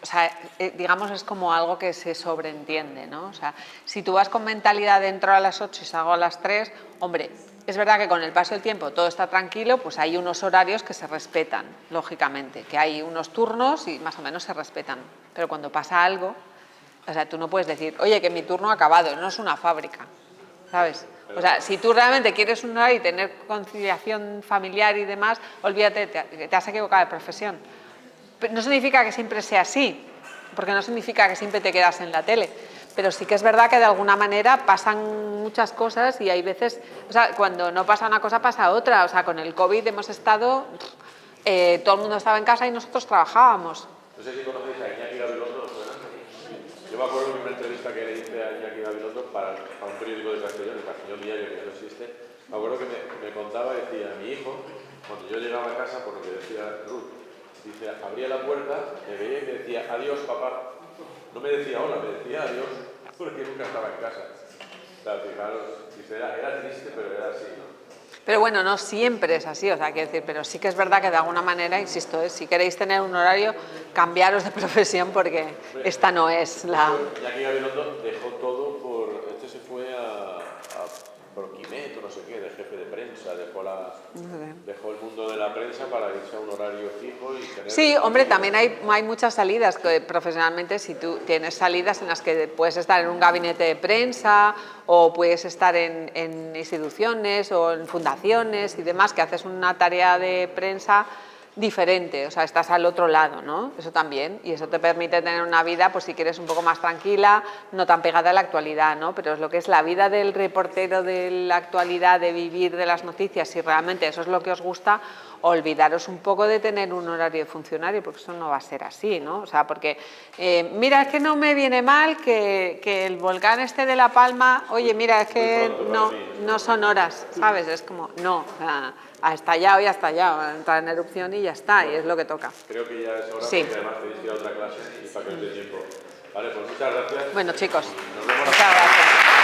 o sea, digamos, es como algo que se sobreentiende, ¿no? O sea, si tú vas con mentalidad de entro a las 8 y salgo a las 3, hombre, es verdad que con el paso del tiempo todo está tranquilo, pues hay unos horarios que se respetan, lógicamente, que hay unos turnos y más o menos se respetan. Pero cuando pasa algo, o sea, tú no puedes decir, oye, que mi turno ha acabado, no es una fábrica, ¿sabes? O sea, si tú realmente quieres un horario y tener conciliación familiar y demás, olvídate, te has equivocado de profesión. No significa que siempre sea así, porque no significa que siempre te quedas en la tele, pero sí que es verdad que de alguna manera pasan muchas cosas y hay veces, o sea, cuando no pasa una cosa pasa otra, o sea, con el COVID hemos estado, todo el mundo estaba en casa y nosotros trabajábamos. No sé si conocéis a Iñaki Gabilondo, yo me acuerdo de una entrevista que le hice a Iñaki Gabilondo para un periódico de Castellón, el Castellón Diario, que no existe. Me acuerdo que me contaba, decía, mi hijo, cuando yo llegaba a casa, por lo que decía Ruth, dice, abría la puerta, me veía y me decía, adiós papá. No me decía hola, me decía adiós, porque nunca estaba en casa. O sea, fijaros, dice, era triste, pero era así, ¿no? Pero bueno, no siempre es así, o sea, quiero decir, pero sí que es verdad que de alguna manera, insisto, si queréis tener un horario, cambiaros de profesión porque esta no es la... Iñaki Gabilondo dejó todo por... Este se fue a Proquimet o no sé qué, de jefe de prensa, dejó el mundo de la prensa para irse a un horario fijo y tener... Sí, hombre, también hay muchas salidas que profesionalmente, si tú tienes salidas en las que puedes estar en un gabinete de prensa o puedes estar en instituciones o en fundaciones y demás, que haces una tarea de prensa diferente, o sea, estás al otro lado, ¿no? Eso también, y eso te permite tener una vida, pues si quieres un poco más tranquila, no tan pegada a la actualidad, ¿no? Pero es lo que es la vida del reportero de la actualidad, de vivir de las noticias, si realmente eso es lo que os gusta, olvidaros un poco de tener un horario de funcionario, porque eso no va a ser así, ¿no? O sea, porque, mira, es que no me viene mal que el volcán este de La Palma, oye, mira, es que no son horas, ¿sabes? Es como, no, ha estallado y ha estallado, va a entrar en erupción y ya está, y es lo que toca. Creo que ya es hora, Sí. porque además tenéis que ir a otra clase y para que os dé tiempo. Vale, pues muchas gracias. Bueno, chicos, Nos vemos la muchas gracias.